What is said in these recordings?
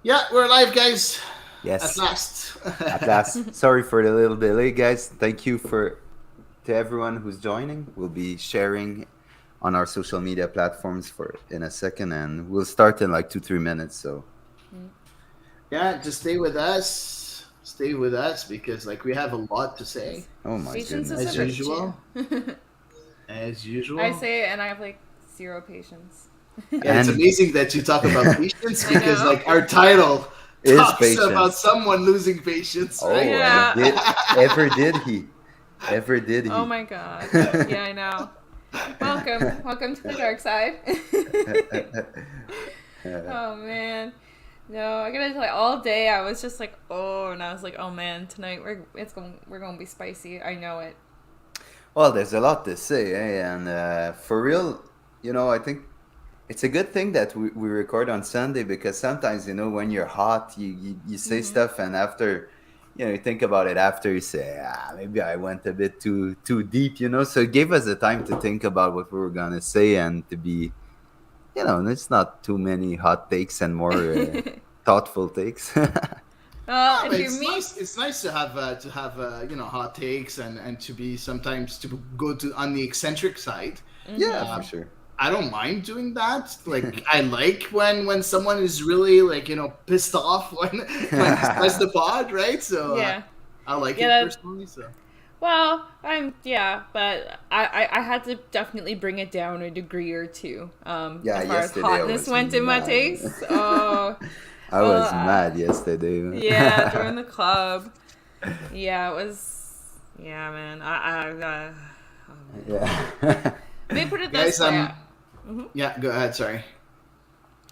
Yeah, we're live, guys. At Yes, last. at last. Sorry for the little delay, guys. Thank you for to everyone who's joining. We'll be sharing on our social media platforms for in a second, and we'll start in like 2 3 minutes. So, Yeah, just stay with us. Stay with us because we have a lot to say oh my Patience is a as goodness, virtue. usual. As I usual. say it and I have like zero patience. Yeah, it's and amazing that you talk about patience I because know. our title is talks about patience. someone losing patience, right? Oh, and Yeah. did ever did he? Ever did Oh he? my god. Yeah, I know. Welcome. Welcome to the dark side. Oh man. No, I gotta tell you, all day I was just like, oh, and I was like, oh man, tonight we're gonna be spicy. I know it. Well, there's a lot to say, and for real, I think it's a good thing that we record on Sunday because sometimes, when you're hot, you say Mhm. stuff, and after, you think about it after, you say, maybe I went a bit too deep, So it gave us the time to think about what we were gonna say and to be, it's not too many hot takes and more thoughtful takes. Well, Yeah, but if you're it's me, nice. It's nice to have hot takes and to be sometimes to go to on the eccentric side. Yeah, for mm-hmm. sure. I don't mind doing that. Like I like when someone is really pissed off when he starts the pod, right? So Yeah, I like yeah. it That, personally. So well, but I had to definitely bring it down a degree or two. Yeah, As far as yesterday I hotness was went in my mad. taste. Oh, I well, was mad yesterday. yeah, during the club. Yeah, it was. Yeah, man. Oh man. Yeah. Let me put it this guys, way. yeah, go ahead. Sorry.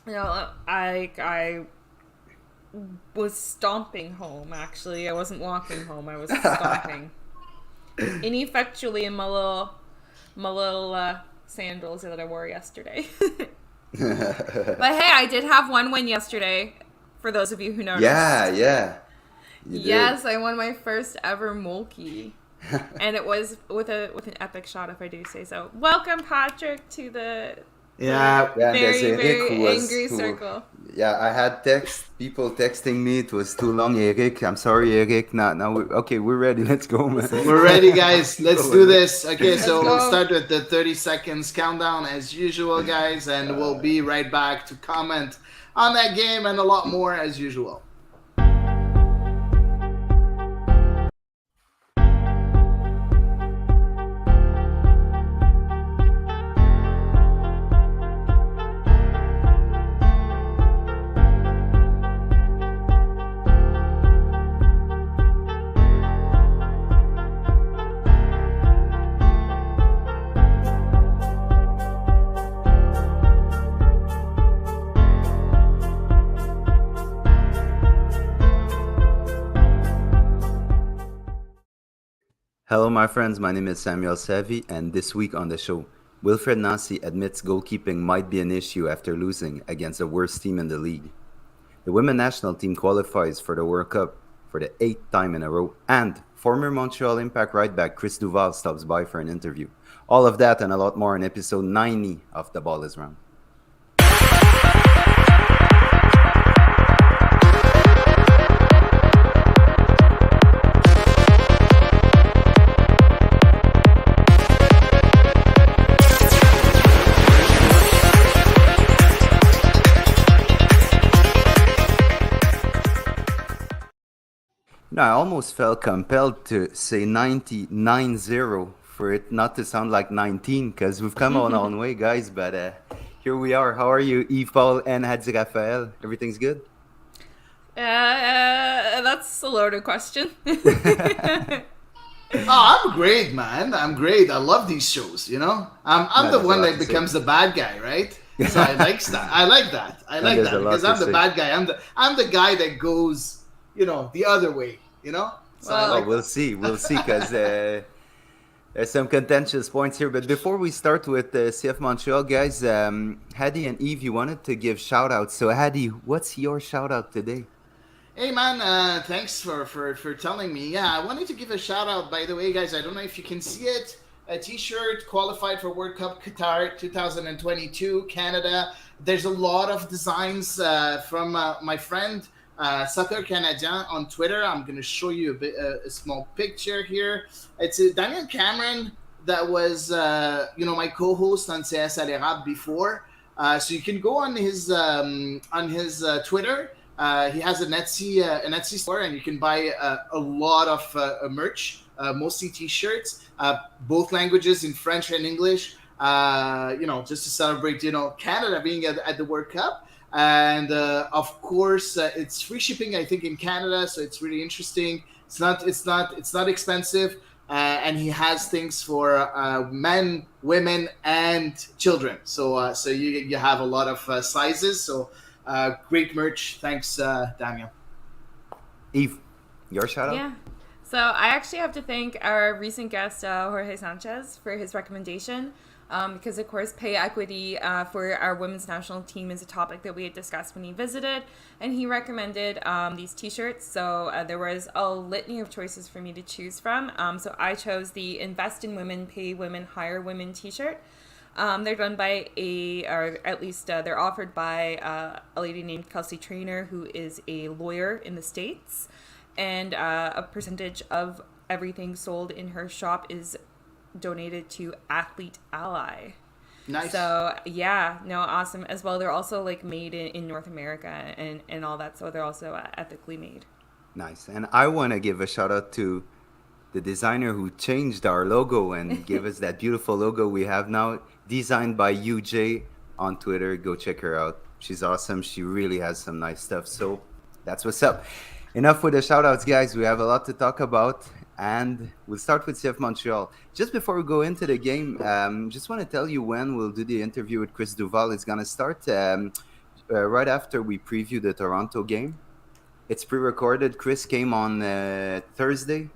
I was stomping home. Actually, I wasn't walking home. I was stomping ineffectually in my little sandals that I wore yesterday. But hey, I did have one win yesterday. For those of you who Yeah, noticed, yeah, you did. yes, I won my first ever mulkey, and it was with an epic shot, if I do say so. Welcome, Patrick, to the Yeah, Yeah, and there's very Eric very angry circle. yeah, I had people texting me. It was too long, Eric. I'm sorry, Eric. Now, okay, we're ready. Let's go, man. we're ready, guys. Let's Let's go, do man. this. Okay, Let's so we'll go. start with the 30 seconds countdown as usual, guys, and we'll be right back to comment on that game and a lot more as usual. Hello, my friends. My name is Samuel Savy, and this week on the show, Wilfred Nasi admits goalkeeping might be an issue after losing against the worst team in the league. The women national team qualifies for the World Cup for the eighth time in a row, and former Montreal Impact right back Chris Duval stops by for an interview. All of that and a lot more in episode 90 of The Ball is Round. I almost felt compelled to say 99-0 for it not to sound like 19 because we've come a long way, guys. But here we are. How are you, Yves Paul and Hady Raphael? Everything's good? That's a loaded question. Oh, I'm great, man. I'm great. I love these shows. I'm No, the there's a one lot that to say. becomes the bad guy, right? So I like that. I like that. I And like there's a that lot because to I'm the say. bad guy. I'm the guy that goes, the other way. So I Well, Well, like we'll that. see. We'll see because there's some contentious points here. But before we start with CF Montreal, guys, Hady and Yves, you wanted to give shout outs. So, Hady, what's your shout out today? Hey man, thanks for telling me. Yeah, I wanted to give a shout out. By the way, guys, I don't know if you can see it. a T-shirt, qualified for World Cup Qatar 2022, Canada. There's a lot of designs from my friend Soccer Canadien on Twitter. I'm going to show you a small picture here. It's Daniel Cameron that was, my co-host on CS Alérable before. So you can go on his Twitter. He has an Etsy store, and you can buy a lot of merch, mostly T-shirts, both languages, in French and English. Just to celebrate, Canada being at the World Cup. And of course, it's free shipping, I think, in Canada, so it's really interesting. It's not expensive. And he has things for men, women, and children. So you have a lot of sizes. So great merch. Thanks, Daniel. Eve, your shout out? Yeah. So I actually have to thank our recent guest, Jorge Sanchez, for his recommendation. Because, of course, pay equity for our women's national team is a topic that we had discussed when he visited. And he recommended these T-shirts. So there was a litany of choices for me to choose from. So I chose the Invest in Women, Pay Women, Hire Women T-shirt. They're done by or at least they're offered by a lady named Kelsey Trainer, who is a lawyer in the States. And a percentage of everything sold in her shop is donated to Athlete Ally. Nice. So awesome as well. They're also made in North America and all that, so they're also ethically made. Nice. And I want to give a shout out to the designer who changed our logo and gave us that beautiful logo we have now, designed by UJ on Twitter. Go check her out. She's awesome. She really has some nice stuff. So that's what's up. Enough with the shout outs, guys. We have a lot to talk about. And we'll start with CF Montreal. Just before we go into the game, just want to tell you when we'll do the interview with Chris Duval. It's going to start right after we preview the Toronto game. It's pre-recorded. Chris came on Thursday.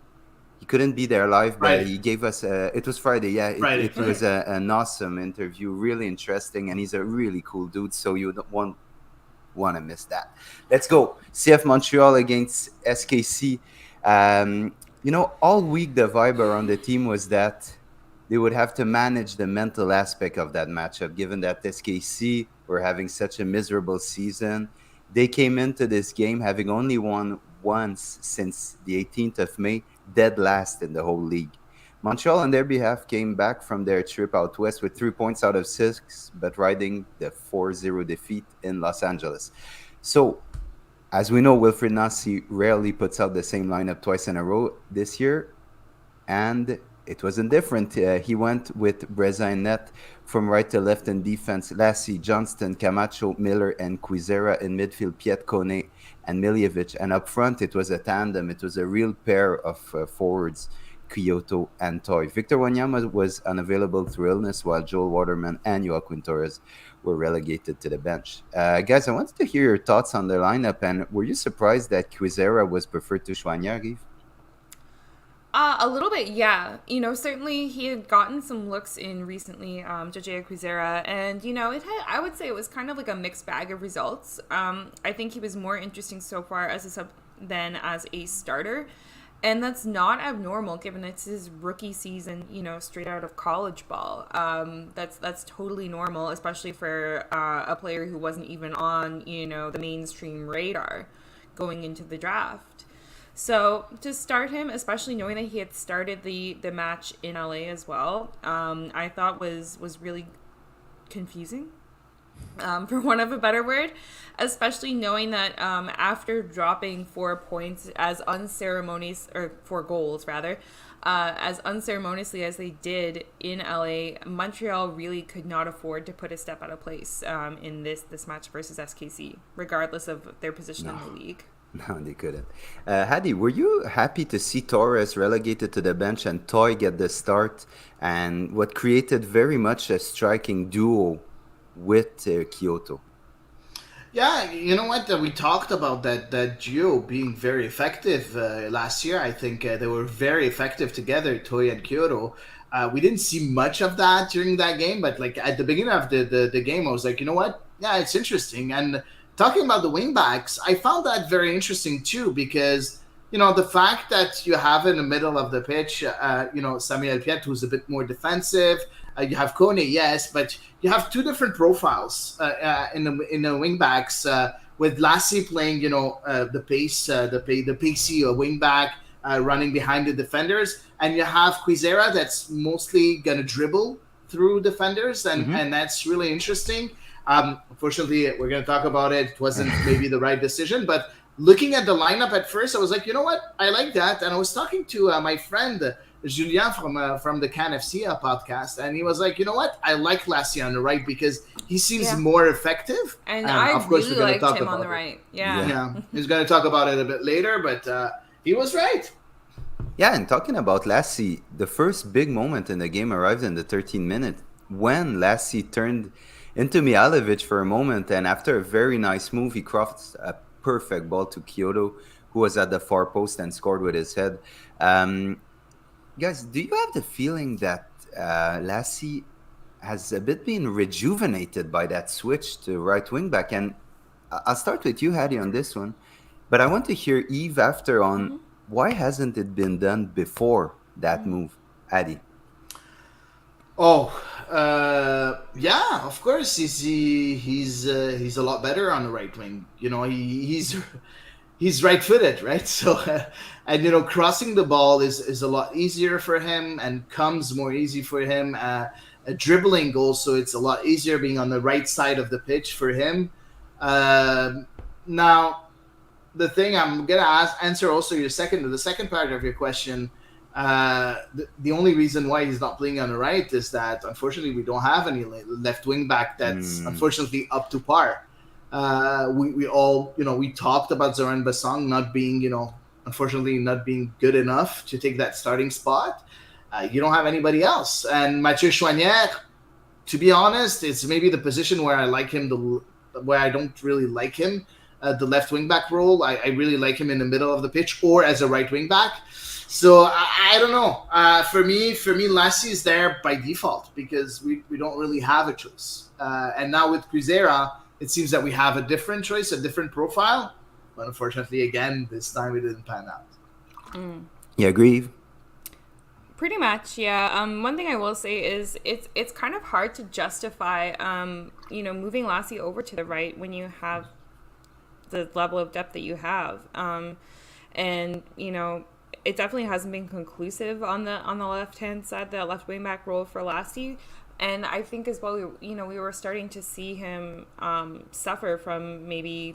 He couldn't be there live, but he gave us it was Friday. Yeah, Friday. It was an awesome interview, really interesting, and he's a really cool dude, so you don't want to miss that. Let's go. CF Montreal against SKC. All week the vibe around the team was that they would have to manage the mental aspect of that matchup, given that SKC were having such a miserable season. They came into this game having only won once since the 18th of May, dead last in the whole league. Montreal, on their behalf, came back from their trip out west with 3 points out of 6, but riding the 4-0 defeat in Los Angeles. So, as we know, Wilfried Nancy rarely puts out the same lineup twice in a row this year, and it wasn't different. He went with Breza in net from right to left in defense. Lassie, Johnston, Camacho, Miller, and Quizera in midfield, Piet Kone and Miljevic. And up front, it was a tandem. It was a real pair of forwards, Kyoto and Toy. Victor Wanyama was unavailable through illness, while Joel Waterman and Joaquin Torres were relegated to the bench. Guys, I wanted to hear your thoughts on the lineup, and were you surprised that Quizera was preferred to Chouanière? A little bit, yeah. Certainly he had gotten some looks in recently, Jajea Quizera, and, I would say it was kind of like a mixed bag of results. I think he was more interesting so far as a sub than as a starter. And that's not abnormal, given it's his rookie season, straight out of college ball. That's totally normal, especially for a player who wasn't even on, the mainstream radar going into the draft. So to start him, especially knowing that he had started the match in LA as well, I thought was really confusing. For want of a better word, especially knowing that after dropping 4 points as unceremoniously, or 4 goals rather, as unceremoniously as they did in LA, Montreal really could not afford to put a step out of place in this match versus SKC, regardless of their position in the league. No, they couldn't. Hady, were you happy to see Torres relegated to the bench and Toy get the start, and what created very much a striking duo with Kyoto? Yeah, you know what? We talked about that duo being very effective last year. I think they were very effective together, Toy and Kyoto. We didn't see much of that during that game, but at the beginning of the game, I was like, you know what? Yeah, it's interesting. And talking about the wingbacks, I found that very interesting too, because the fact that you have in the middle of the pitch, Samuel Piet, who's a bit more defensive. You have Kone, yes, but you have two different profiles in the wing backs. With Lassie playing, the pacey wing back, running behind the defenders, and you have Quizera that's mostly gonna dribble through defenders, and that's really interesting. Unfortunately, we're gonna talk about it. It wasn't maybe the right decision, but looking at the lineup at first, I was like, you know what, I like that. And I was talking to my friend Julien from the CanFC podcast, and he was like, you know what, I like Lassie on the right because he seems more effective. And I of course really liked him on the right. Yeah. He's going to talk about it a bit later, but he was right. Yeah, and talking about Lassie, the first big moment in the game arrived in the 13th minute when Lassie turned into Mihailovic for a moment, and after a very nice move, he crossed a perfect ball to Kyoto, who was at the far post and scored with his head. Guys, do you have the feeling that Lassie has a bit been rejuvenated by that switch to right wing back? And I'll start with you, Hady, on this one. But I want to hear Eve after on why hasn't it been done before that move, Hady? Yeah, of course. He's a lot better on the right wing. He's right-footed, right? So, and crossing the ball is a lot easier for him and comes more easy for him. Dribbling goals, so it's a lot easier being on the right side of the pitch for him. Now, the thing I'm gonna answer also the second part of your question. The only reason why he's not playing on the right is that unfortunately we don't have any left wing back that's unfortunately up to par. We all, we talked about Zoran Basong not being, unfortunately not being good enough to take that starting spot. You don't have anybody else. And Mathieu Choinière, to be honest, it's maybe the position where I like him, where I don't really like him, the left wing back role. I really like him in the middle of the pitch or as a right wing back. So I don't know. For me, Lassie is there by default because we don't really have a choice. And now with Quizera, it seems that we have a different choice, a different profile. But unfortunately, again, this time it didn't pan out. You agree? Pretty much, yeah. One thing I will say is it's kind of hard to justify, moving Lassie over to the right when you have the level of depth that you have. It definitely hasn't been conclusive on the left-hand side, the left wing back role for Lassie. And I think as well, we were starting to see him suffer from maybe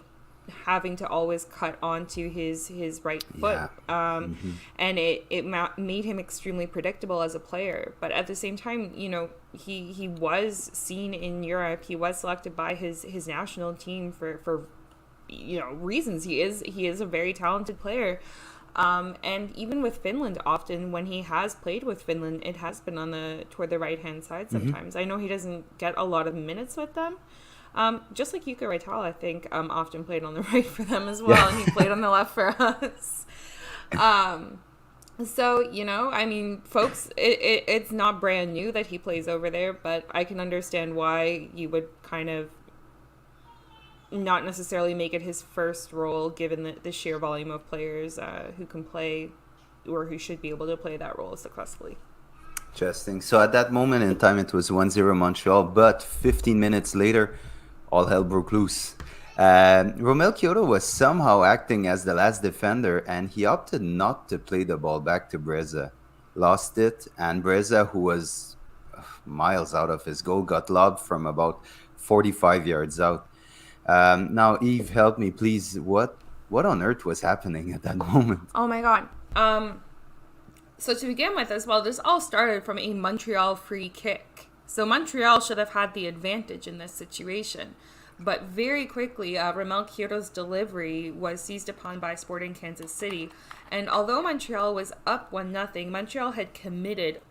having to always cut onto his right foot. And it made him extremely predictable as a player. But at the same time, he was seen in Europe. He was selected by his national team for reasons. He is a very talented player. And even with Finland, often when he has played with Finland, it has been toward the right-hand side sometimes. I know he doesn't get a lot of minutes with them. Just like Yuka Raital, I think, often played on the right for them as well, and he played on the left for us. So, folks, it's not brand new that he plays over there, but I can understand why you would kind of not necessarily make it his first role, given the sheer volume of players who can play or who should be able to play that role successfully. Interesting. So at that moment in time, it was 1-0 Montreal, but 15 minutes later, all hell broke loose. Romel Kyoto was somehow acting as the last defender, and he opted not to play the ball back to Breza. Lost it, and Breza, who was miles out of his goal, got lobbed from about 45 yards out. Now, Eve, help me, please. What on earth was happening at that moment? Oh, my God. So to begin with as well, this all started from a Montreal free kick. So Montreal should have had the advantage in this situation. But very quickly, Romel Kyoto's delivery was seized upon by Sporting Kansas City. And although Montreal was up 1-0, Montreal had committed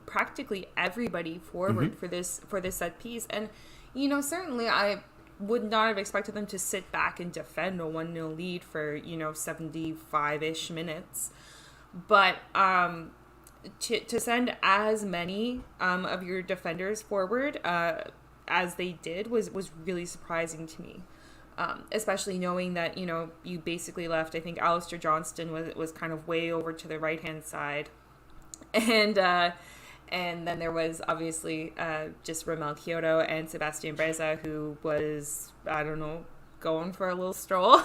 practically everybody forward for this set piece. And, certainly I would not have expected them to sit back and defend a 1-0 lead for, 75-ish minutes. But to send as many of your defenders forward as they did was really surprising to me. especially knowing that, you basically left, I think Alistair Johnston was kind of way over to the right-hand side. And then there was obviously just Romel Kyoto and Sebastian Breza, who was, I don't know, going for a little stroll.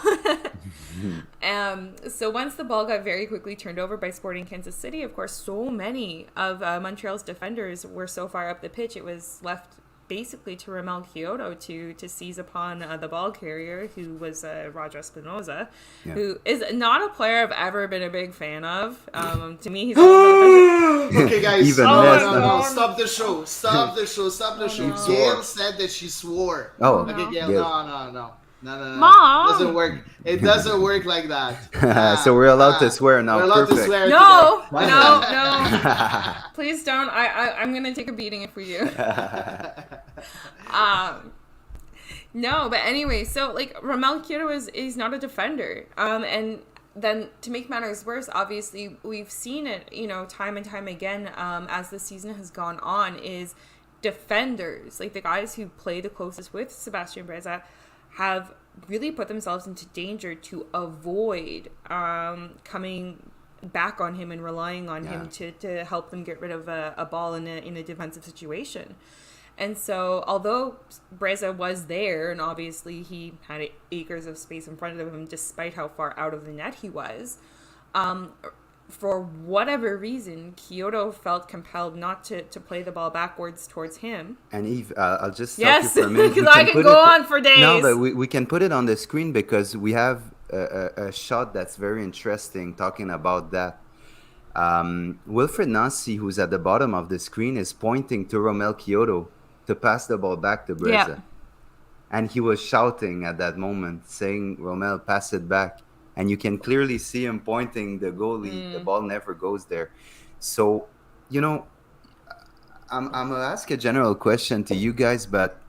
So once the ball got very quickly turned over by Sporting Kansas City, of course, so many of Montreal's defenders were so far up the pitch, it was left basically to Romel Kyoto to seize upon the ball carrier, who was Roger Espinoza, who is not a player I've ever been a big fan of. To me, he's okay, guys. Even no. Stop the show. Gail said that she swore. Oh, okay, Gail. Gail. No. Mom! It doesn't work. It doesn't work like that. So we're allowed to swear now. We're allowed Perfect. to swear. No. Please don't. I'm gonna take a beating if we do. No, but anyway, so like Romel Kyoto is not a defender. And then to make matters worse, obviously we've seen it, time and time again, as the season has gone on, is defenders, like the guys who play the closest with Sebastian Breza, have really put themselves into danger to avoid coming back on him and relying on him to help them get rid of a ball in a defensive situation. And so, although Breza was there, and obviously he had acres of space in front of him, despite how far out of the net he was, for whatever reason, Kyoto felt compelled not to play the ball backwards towards him. And Eve, I'll just stop you for a minute. Because I can go on for days. No, but we can put it on the screen because we have a shot that's very interesting talking about that. Wilfred Nancy, who's at the bottom of the screen, is pointing to Romel Kyoto to pass the ball back to Breza. Yeah. And he was shouting at that moment, saying, Romel, pass it back. And you can clearly see him pointing the goalie. The ball never goes there. So, I'm going to ask a general question to you guys, but,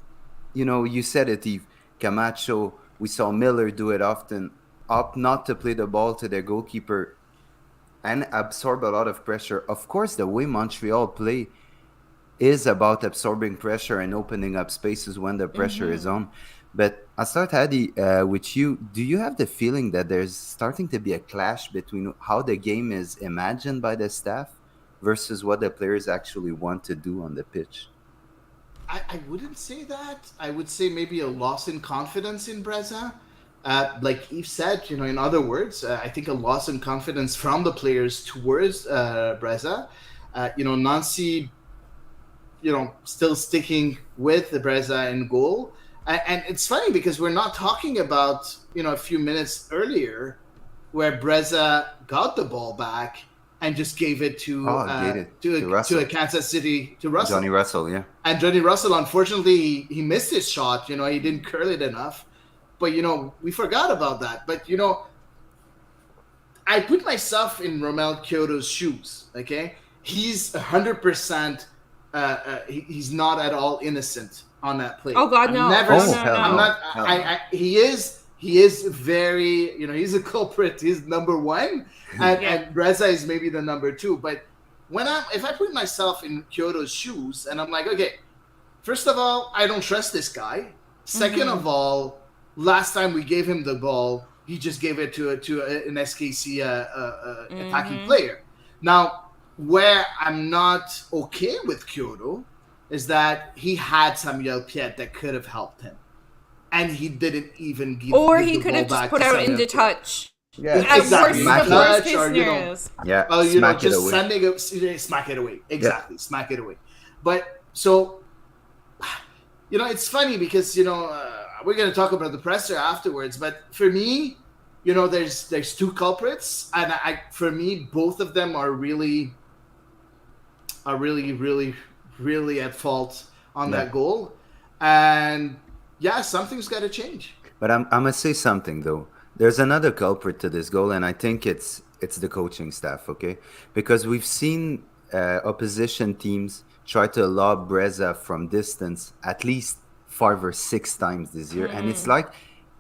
you said it, Yves. Camacho, we saw Miller do it often, opt not to play the ball to their goalkeeper and absorb a lot of pressure. Of course, the way Montreal play is about absorbing pressure and opening up spaces when the pressure is on. But I'll start, Hady, with you. Do you have the feeling that there's starting to be a clash between how the game is imagined by the staff versus what the players actually want to do on the pitch? I wouldn't say that. I would say maybe a loss in confidence in Breza. Like Yves said, in other words, I think a loss in confidence from the players towards Breza. Nancy, still sticking with the Breza in goal. And it's funny because we're not talking about, a few minutes earlier where Breza got the ball back and just gave it to a Kansas City, to Russell. Johnny Russell, yeah. And Johnny Russell, unfortunately, he missed his shot. He didn't curl it enough. But, we forgot about that. But, I put myself in Romel Kyoto's shoes, okay? He's 100%, he's not at all innocent on that play. Oh God, no! I'm not. He is very. He's a culprit. He's number one, and Breza is maybe the number two. But if I put myself in Kyoto's shoes, and I'm like, okay, first of all, I don't trust this guy. Second of all, last time we gave him the ball, he just gave it to an SKC attacking player. Now, where I'm not okay with Kyoto is that he had Samuel Piet that could have helped him, and he didn't even give. Or he could have just put out into touch. Yeah, exactly. Worst case scenarios. Smack it away. Smack it away. Exactly, smack it away. But so, it's funny because we're going to talk about the presser afterwards. But for me, there's two culprits, and for me, both of them are really, really at fault on that goal. And something's got to change. But I'm gonna say something though. There's another culprit to this goal, and I think it's the coaching staff, okay? Because we've seen opposition teams try to lob Breza from distance at least 5 or 6 times this year, and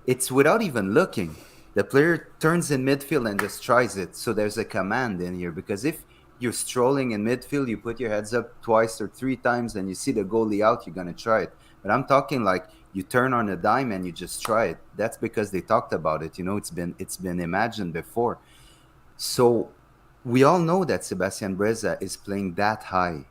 it's without even looking. The player turns in midfield and just tries it. So there's a command in here, because if you're strolling in midfield, you put your heads up 2 or 3 times and you see the goalie out, you're going to try it. But I'm talking like you turn on a dime and you just try it. That's because they talked about it. It's been imagined before. So we all know that Sebastian Breza is playing that high.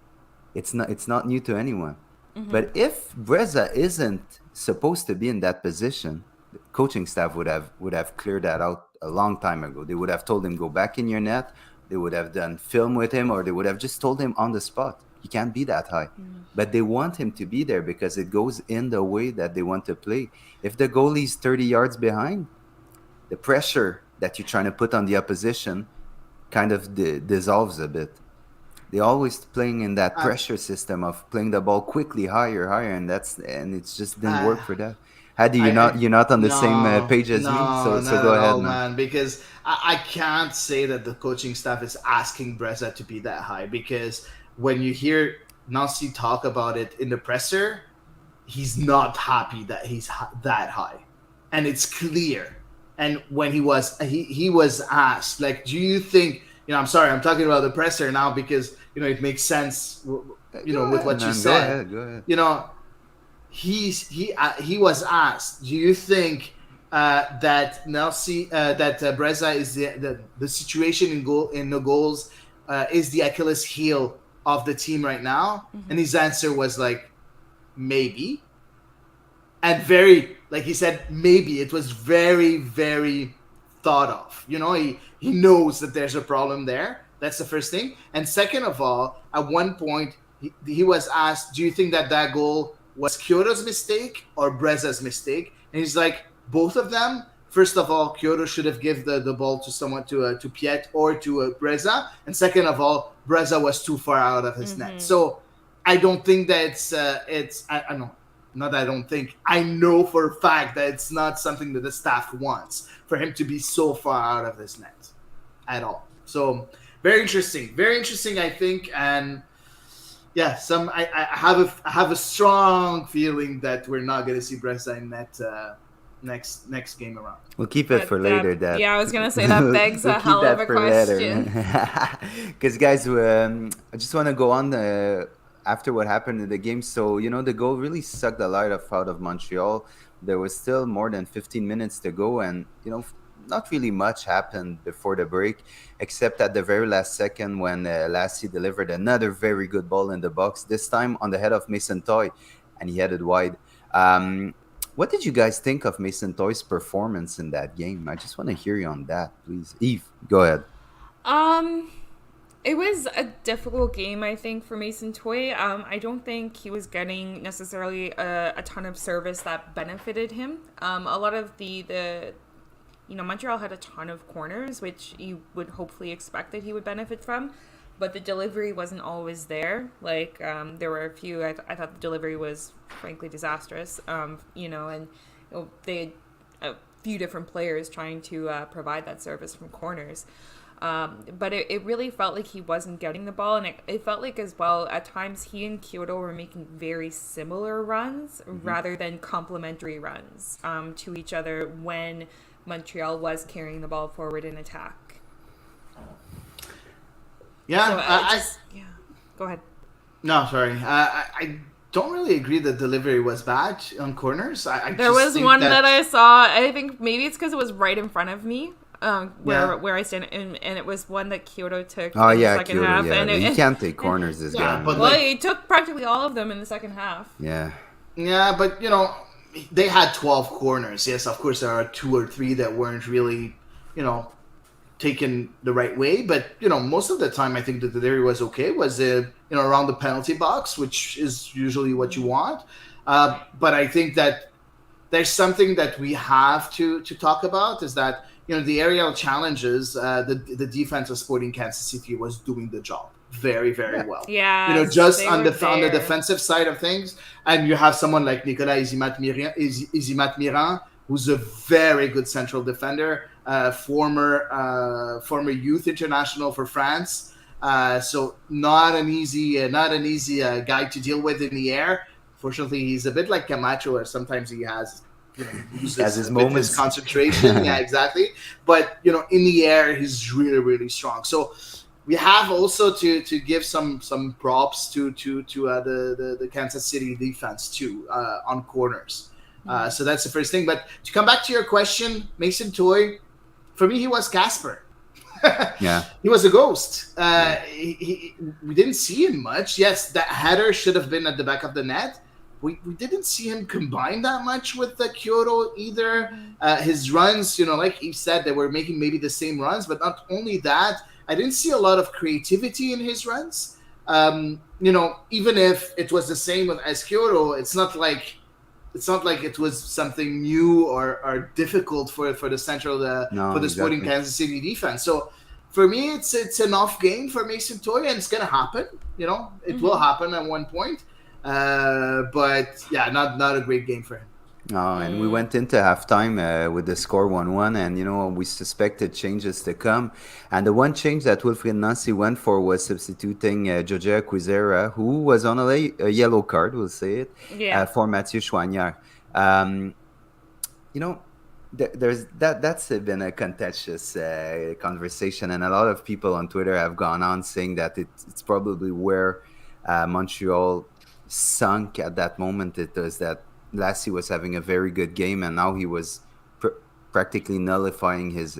It's not new to anyone. But if Breza isn't supposed to be in that position, the coaching staff would have cleared that out a long time ago. They would have told him, go back in your net. They would have done film with him, or they would have just told him on the spot, he can't be that high. But they want him to be there because it goes in the way that they want to play. If the goalie's 30 yards behind, the pressure that you're trying to put on the opposition kind of dissolves a bit. They're always playing in that pressure system of playing the ball quickly, higher, and it's just didn't work for that. Hady, you're not on the same page as me, so not go at ahead, all, man. because I can't say that the coaching staff is asking Breza to be that high, because when you hear Nancy talk about it in the presser, he's not happy that he's that high, and it's clear. And when he was asked, like, do you think, I'm sorry, I'm talking about the presser now because it makes sense, with what you said. Go ahead. He was asked, do you think that Breza is the situation in the goals is the Achilles heel of the team right now? And his answer was like, maybe. And very, like he said, maybe. It was very, very thought of. He knows that there's a problem there. That's the first thing. And second of all, at one point, he was asked, do you think that goal was Kyoto's mistake or Breza's mistake? And he's like, both of them. First of all, Kyoto should have given the ball to someone, to Piet or to Breza. And second of all, Breza was too far out of his net. So I don't think that I know. Not that I don't think. I know for a fact that it's not something that the staff wants, for him to be so far out of his net at all. So very interesting, I think. And yeah, I have a strong feeling that we're not going to see Breza in net next game around. We'll keep it for later. That I was gonna say that begs a hell of a question. Because guys, I just want to go on after what happened in the game. So the goal really sucked the life out of Montreal. There was still more than 15 minutes to go, and not really much happened before the break, except at the very last second when Lassie delivered another very good ball in the box, this time on the head of Mason Toy, and he headed wide. What did you guys think of Mason Toy's performance in that game? I just want to hear you on that, please. Eve, go ahead. It was a difficult game, I think, for Mason Toy. I don't think he was getting necessarily a ton of service that benefited him. A lot of the Montreal had a ton of corners, which you would hopefully expect that he would benefit from, but the delivery wasn't always there. Like, there were a few, I thought the delivery was frankly disastrous, and they had a few different players trying to provide that service from corners. But it really felt like he wasn't getting the ball, and it felt like as well at times he and Kyoto were making very similar runs rather than complementary runs to each other when Montreal was carrying the ball forward in attack. Yeah, Go ahead. No, sorry. I don't really agree that delivery was bad on corners. There was one that I saw. I think maybe it's because it was right in front of me. Where I stand, and it was one that Kyoto took in the second Kyoto, half. Yeah. And he can't take corners this game. But he took practically all of them in the second half. Yeah. Yeah, but they had 12 corners. Yes, of course there are 2 or 3 that weren't really, taken the right way. But most of the time I think that the delivery was okay. Was around the penalty box, which is usually what you want. But I think that there's something that we have to talk about is that. The aerial challenges, the defense of Sporting Kansas City was doing the job very, very well. Yeah. Just on the defensive side of things, and you have someone like Nicolas Izimat-Miran, who's a very good central defender, former youth international for France. So not an easy guy to deal with in the air. Fortunately, he's a bit like Camacho, where sometimes he has. Has his moments, his concentration. Yeah, exactly. But in the air, he's really, really strong. So we have also to give some props to the Kansas City defense too on corners. So that's the first thing. But to come back to your question, Mason Toy, for me, he was Casper. Yeah. He was a ghost. We didn't see him much. Yes, that header should have been at the back of the net. We didn't see him combine that much with the Kyoto either. His runs, like Yves said, they were making maybe the same runs, but not only that, I didn't see a lot of creativity in his runs. Even if it was the same as Kyoto, it's not like it was something new or difficult for the Sporting Kansas City defense. So for me, it's an off game for Mason Toy, and it's gonna happen. It will happen at one point. But yeah, not a great game for him. Oh, and we went into halftime with the score 1-1, and we suspected changes to come. And the one change that Wilfried Nancy went for was substituting Georgia Quizera, who was on a yellow card, we'll say it, for Mathieu Chouanière. There's that's been a contentious conversation, and a lot of people on Twitter have gone on saying that it's probably where Montreal sunk at that moment. It was that Lassie was having a very good game, and now he was practically nullifying his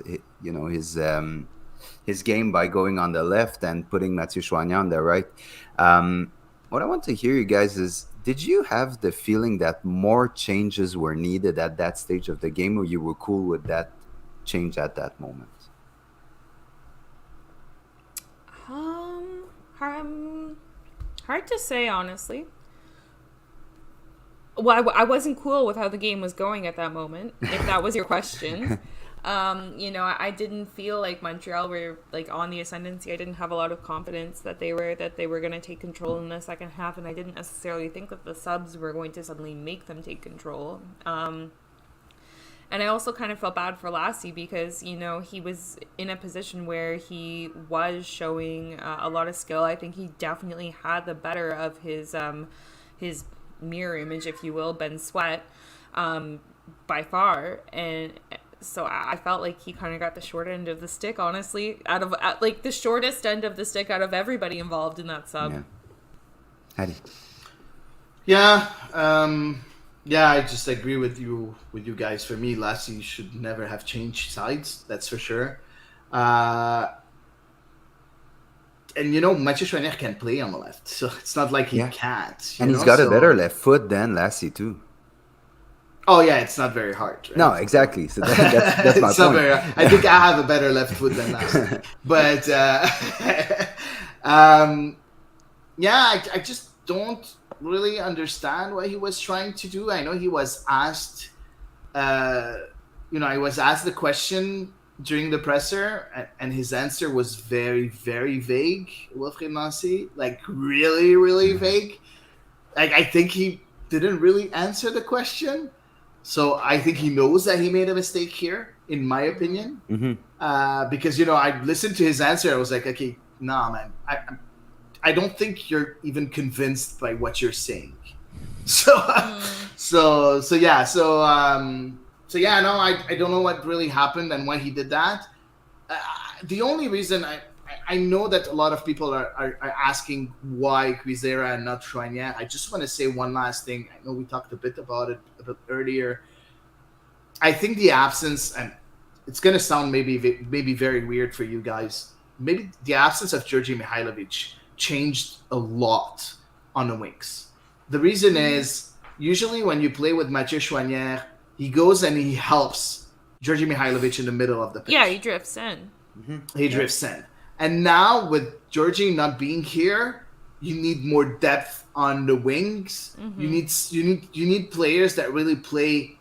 game by going on the left and putting Mathieu Chouanière on the right. What I want to hear you guys is, did you have the feeling that more changes were needed at that stage of the game, or you were cool with that change at that moment? Hard to say, honestly. Well, I wasn't cool with how the game was going at that moment, if that was your question. I didn't feel like Montreal were on the ascendancy. I didn't have a lot of confidence that they were going to take control in the second half, and I didn't necessarily think that the subs were going to suddenly make them take control. And I also kind of felt bad for Lassie because, he was in a position where he was showing a lot of skill. I think he definitely had the better of his mirror image, if you will, Ben Sweat, by far. And so I felt like he kind of got the short end of the stick, honestly, the shortest end of the stick out of everybody involved in that sub. Hady. I just agree with you guys. For me, Lassie should never have changed sides, that's for sure. And Mathieu Chouanière can play on the left, so it's not like he can't. And he's got a better left foot than Lassie too. Oh yeah, it's not very hard. Right? No, exactly. So that's my point. I think I have a better left foot than Lassie, but I just don't really understand what he was trying to do. I know he was asked, the question during the presser, and his answer was very, very vague. Wilfried Nancy, really, really vague. I think he didn't really answer the question. So I think he knows that he made a mistake here, in my opinion. Mm-hmm. Because I listened to his answer. I was like, okay, nah, man. I don't think you're even convinced by what you're saying. I don't know what really happened and why he did that. The only reason I know that a lot of people are asking why Quizera and not Chouanière. I just want to say one last thing. I know we talked a bit about it a bit earlier. I think the absence, and it's going to sound maybe very weird for you guys, maybe the absence of Georgi Mihailovic changed a lot on the wings. The reason is, usually when you play with Mathieu Chouanière, he goes and he helps Georgi Mihailovic in the middle of the pitch. Yeah, he drifts in. Mm-hmm. He drifts in. And now with Georgi not being here, you need more depth on the wings. Mm-hmm. You need players that really play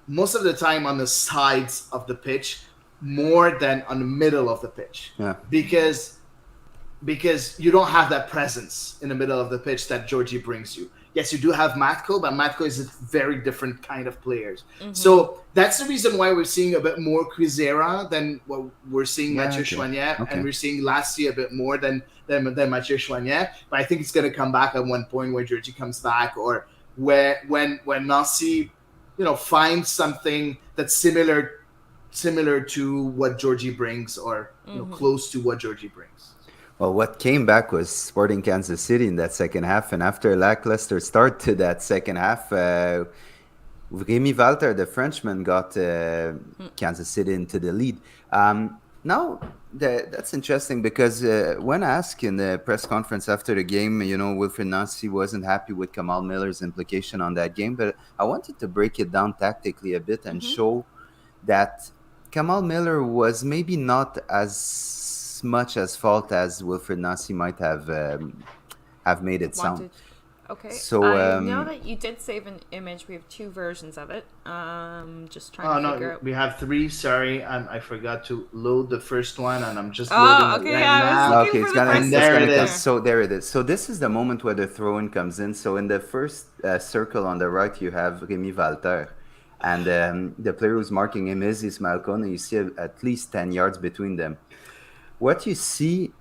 most of the time on the sides of the pitch more than on the middle of the pitch. Yeah. Because you don't have that presence in the middle of the pitch that Georgi brings you. Yes, you do have Matko, but Matko is a very different kind of player. Mm-hmm. So that's the reason why we're seeing a bit more Quizera than what we're seeing Mathieu Chouanière, and we're seeing Lassie a bit more than Mathieu Chouanière. But I think it's going to come back at one point where Georgi comes back, or when Nancy, finds something that's similar to what Georgi brings, or close to what Georgi brings. Well, what came back was Sporting Kansas City in that second half, and after a lackluster start to that second half, Rémi Walter, the Frenchman, got Kansas City into the lead. Now, that's interesting because when asked in the press conference after the game, Wilfried Nancy wasn't happy with Kamal Miller's implication on that game, but I wanted to break it down tactically a bit and show that Kamal Miller was maybe not as much as fault as Wilfried Nancy might have made it sound. Okay. So I know that you did save an image. We have two versions of it. Just trying to figure out. We have three. Sorry, I forgot to load the first one, and I'm just loading it right now. Okay, it's gonna come. So there it is. So this is the moment where the throw-in comes in. So in the first circle on the right, you have Rémi Walter, and the player who's marking him is Ismaël Koné. You see at least 10 yards between them. What you see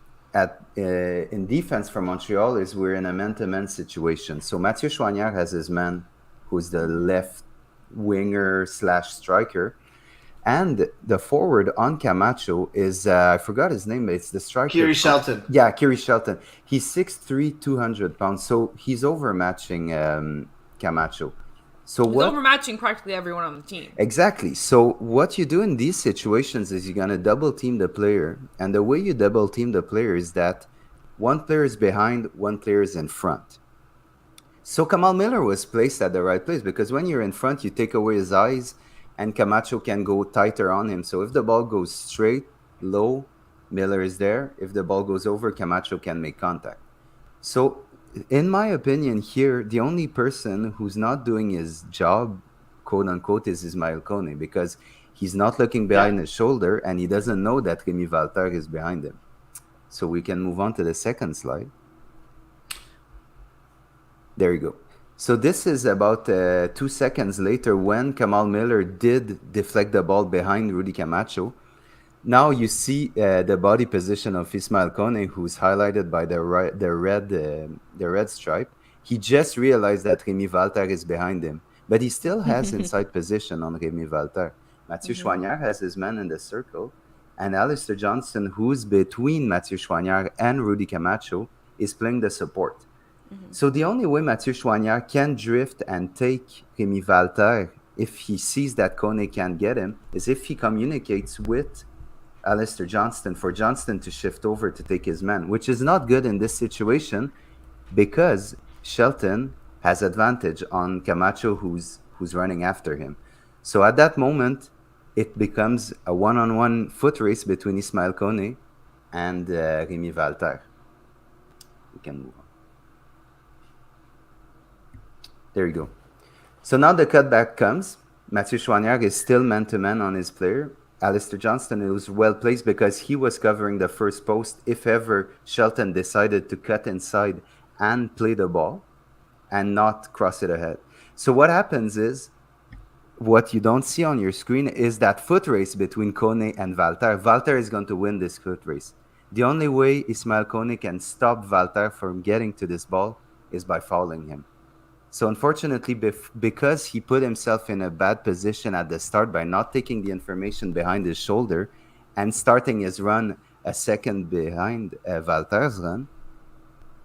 in defense for Montreal is we're in a man-to-man situation. So Mathieu Choignard has his man, who's the left winger / striker, and the forward on Camacho is I forgot his name, but it's the striker. Kiri Shelton. Yeah, Kiri Shelton. He's 6'3", 200 pounds, so he's overmatching Camacho. So he's overmatching practically everyone on the team. Exactly. So what you do in these situations is you're going to double team the player. And the way you double team the player is that one player is behind, one player is in front. So Kamal Miller was placed at the right place because when you're in front, you take away his eyes and Camacho can go tighter on him. So if the ball goes straight, low, Miller is there. If the ball goes over, Camacho can make contact. So in my opinion here, the only person who's not doing his job, quote unquote, is Ismaël Koné because he's not looking behind his shoulder and he doesn't know that Rémi Walter is behind him. So we can move on to the second slide. There you go. So this is about 2 seconds later when Kamal Miller did deflect the ball behind Rudy Camacho. Now you see the body position of Ismaël Koné, who's highlighted by the red stripe. He just realized that Rémi Walter is behind him, but he still has inside position on Rémi Walter. Mathieu Choignard has his man in the circle, and Alistair Johnston, who's between Mathieu Choignard and Rudy Camacho, is playing the support. So the only way Mathieu Choignard can drift and take Rémi Walter, if he sees that Koné can't get him, is if he communicates with Alistair Johnston for Johnston to shift over to take his man, which is not good in this situation because Shelton has advantage on Camacho who's running after him. So at that moment, it becomes a one-on-one foot race between Ismaël Koné and Rémi Walter. We can move on. There you go. So now the cutback comes. Mathieu Choignard is still man-to-man on his player. Alistair Johnston was well placed because he was covering the first post if ever Shelton decided to cut inside and play the ball and not cross it ahead. So what happens is, what you don't see on your screen is that foot race between Koné and Walter. Walter is going to win this foot race. The only way Ismaël Koné can stop Walter from getting to this ball is by fouling him. So unfortunately, because he put himself in a bad position at the start by not taking the information behind his shoulder and starting his run a second behind Walter's run,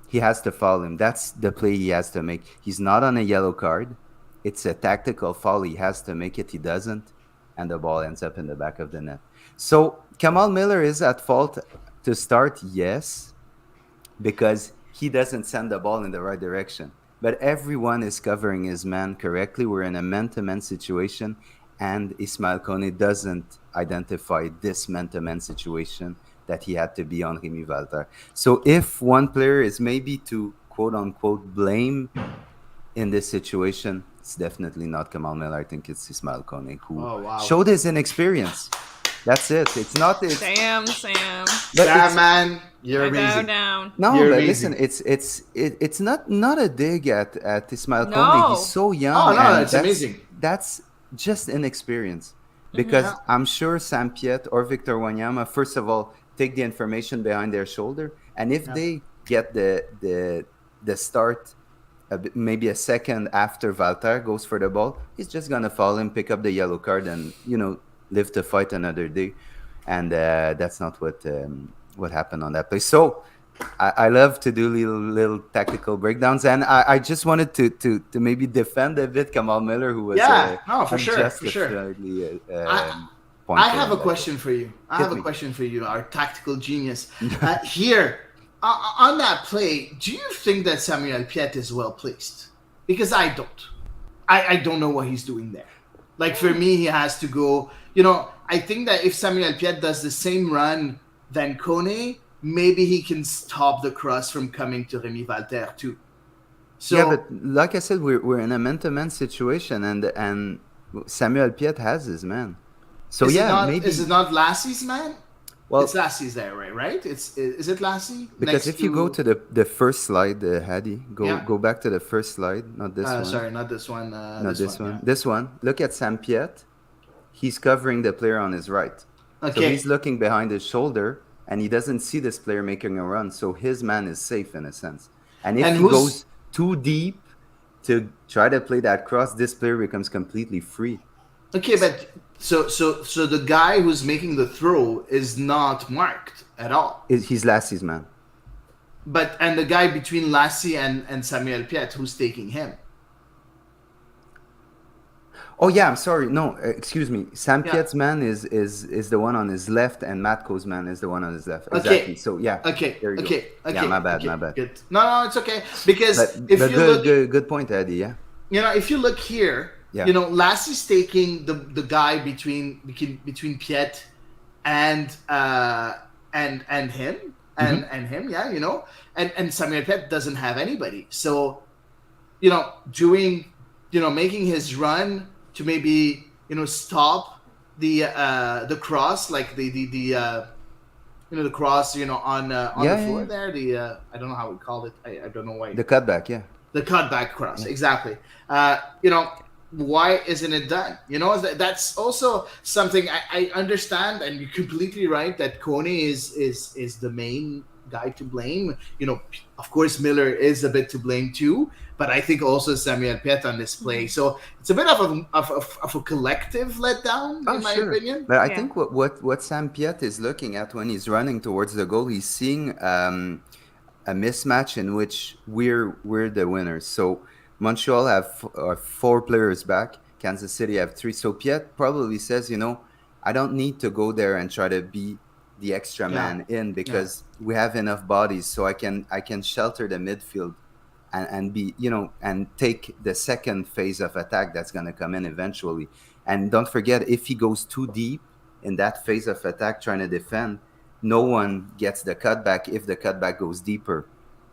he has to foul him. That's the play he has to make. He's not on a yellow card. It's a tactical foul. He has to make it. He doesn't. And the ball ends up in the back of the net. So Kamal Miller is at fault to start, yes, because he doesn't send the ball in the right direction. But everyone is covering his man correctly. We're in a man-to-man situation, and Ismaël Koné doesn't identify this man-to-man situation that he had to be on Rémi Walter. So if one player is maybe to quote-unquote blame in this situation, it's definitely not Kamal Miller. I think it's Ismaël Koné who showed his inexperience. That's it. It's not. Sam. Sam, man, you're amazing. Down. No, you're but amazing. Listen, it's not a dig at Ismaël Koné. He's so young. Oh no, it's amazing. That's just inexperience. Because I'm sure Sam Piet or Victor Wanyama, first of all, take the information behind their shoulder, and if they get the start, maybe a second after Walter goes for the ball, he's just gonna foul him, pick up the yellow card, and live to fight another day. And that's not what happened on that play. So I love to do little tactical breakdowns, and I just wanted to maybe defend a bit Kamal Miller, who was Yeah, no, for sure, for sure. unjustifiably I I pointed have a on that. question for you. I Hit have a me. question for you, our tactical genius. Here, on that play, do you think that Samuel Piet is well placed? Because I don't. I don't know what he's doing there. Like, for me, he has to go. I think that if Samuel Piet does the same run than Kone, maybe he can stop the cross from coming to Remy Walter too. So, Yeah, but like I said, we're in a man-to-man situation, and Samuel Piet has his man. So is it yeah, not? Is maybe. it not Lassie's man? It's Well, Lassie's there, right? Is it Lassie because next if you go to? to the first slide, Hady, Yeah. go back to the first slide, not this one, Sorry, not this one. not This this one. one, Yeah. this one. Look at Sam Piet. He's covering the player on his right. So Okay. he's looking behind his shoulder, and he doesn't see this player making a run. So his man is safe in a sense. And if And he who's goes too deep to try to play that cross, this player becomes completely free. okay? But so the guy who's making the throw is not marked at all. He's Lassie's man. And the guy between Lassie and Samuel Piet, who's taking him? Oh yeah, I'm sorry. No, excuse me. Sam Yeah. Piet's man is the one on his left, and Matko's man is the one on his left. Okay. Exactly. So yeah. Okay. There you go. Okay. Yeah, my bad, okay, my bad. Good. No, it's okay. Because But if but you good, look, good point, Eddie. Yeah. if you look here, Yeah. Lassie's taking the guy between Piet and him and him, yeah, and Samuel Piet doesn't have anybody. So, making his run to maybe stop the cross, like the cross on the floor there. I don't know how we call it. I don't know why. The cutback, yeah. The cutback cross, exactly. Why isn't it done? That's also something I understand, and you're completely right that Kone is the main guy to blame. Of course, Miller is a bit to blame too, but I think also Samuel Piet on this play. So it's a bit of a collective letdown, in my opinion. But I Yeah. think what Sam Piet is looking at when he's running towards the goal, he's seeing a mismatch in which we're the winners. So Montreal have 4 players back. Kansas City have 3. So Piet probably says, I don't need to go there and try to be the extra man in, because we have enough bodies, so I can shelter the midfield and be and take the second phase of attack that's going to come in eventually. And don't forget, if he goes too deep in that phase of attack trying to defend, no one gets the cutback if the cutback goes deeper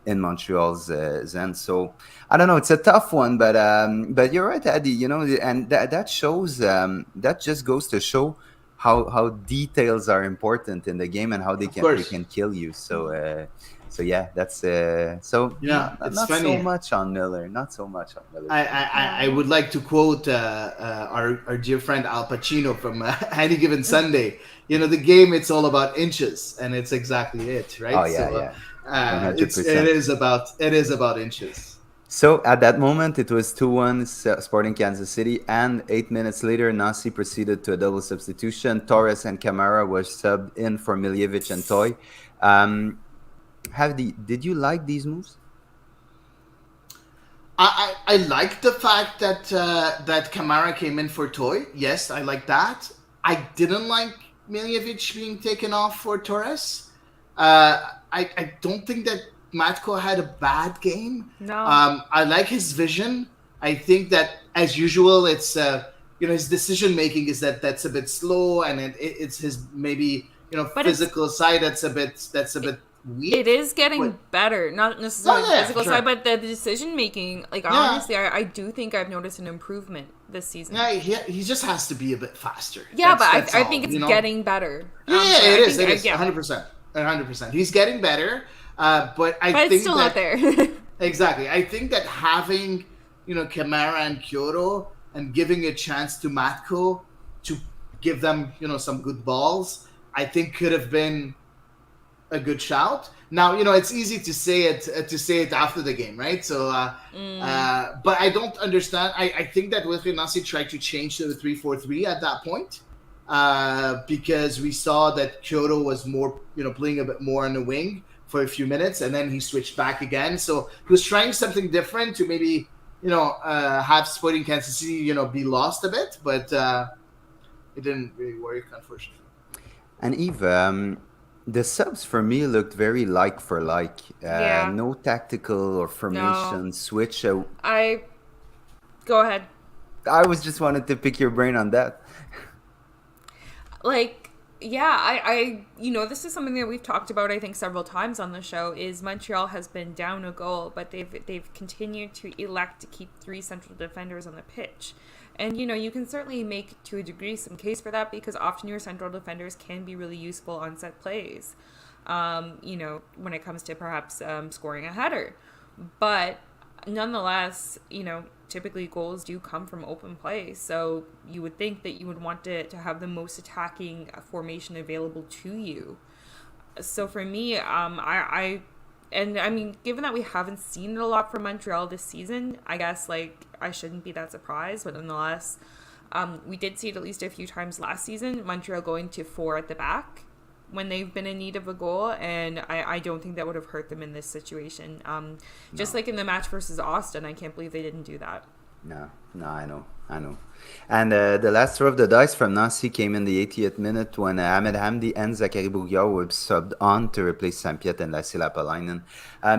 in Montreal's end. So I don't know, it's a tough one, but you're right, Eddie. And that shows that just goes to show how details are important in the game and how they can kill you. So yeah, that's so Yeah, not, it's not funny. so much on Miller. Not so much on Miller. I would like to quote our dear friend Al Pacino from Any Given Sunday. The game, it's all about inches, and it's exactly it, right? Oh yeah, yeah. It is about inches. So at that moment, it was 2-1 Sporting Kansas City, and 8 minutes later, Nasi proceeded to a double substitution. Torres and Camara were subbed in for Miljevic and Toy. Did you like these moves? I like the fact that Camara came in for Toy. Yes, I like that. I didn't like Miljevic being taken off for Torres. I don't think that Matko had a bad game. No. I like his vision. I think that, as usual, it's his decision making is that's a bit slow, and it's his maybe physical side that's a bit weak. It is getting better, not necessarily the physical sure. side, but the decision making. Like honestly, I do think I've noticed an improvement this season. Yeah, he just has to be a bit faster. Yeah, That's I all, think it's getting better. Yeah, So it is. think It is. yeah. 100%. He's getting better, but I But think it's still that, not there. Exactly. I think that having Camara and Kyoto and giving a chance to Matko to give them some good balls, I think could have been a good shout. Now it's easy to say it after the game, right? So, but I don't understand. I think that Wilfried Nancy tried to change to the 3-4-3 at that point, because we saw that Kyoto was more playing a bit more on the wing for a few minutes, and then he switched back again. So he was trying something different to maybe, have Sporting Kansas City, be lost a bit, but it didn't really work, unfortunately. And Eve, the subs for me looked very like for like. Yeah. No tactical or formation switch. Go ahead. I was just wanted to pick your brain on that. I this is something that we've talked about, I think, several times on the show, is Montreal has been down a goal, but they've continued to elect to keep 3 central defenders on the pitch. And, you can certainly make, to a degree, some case for that, because often your central defenders can be really useful on set plays, when it comes to perhaps scoring a header. But nonetheless, typically goals do come from open play. So you would think that you would want to have the most attacking formation available to you. So for me, given that we haven't seen it a lot from Montreal this season, I guess, I shouldn't be that surprised. But nonetheless, we did see it at least a few times last season, Montreal going to 4 at the back when they've been in need of a goal, and I don't think that would have hurt them in this situation. Just like in the match versus Austin, I can't believe they didn't do that. No, I know. And the last throw of the dice from Nancy came in the 80th minute when Ahmed Hamdi and Zachary Bourgard were subbed on to replace Sampiet and Lassie Lapalainen.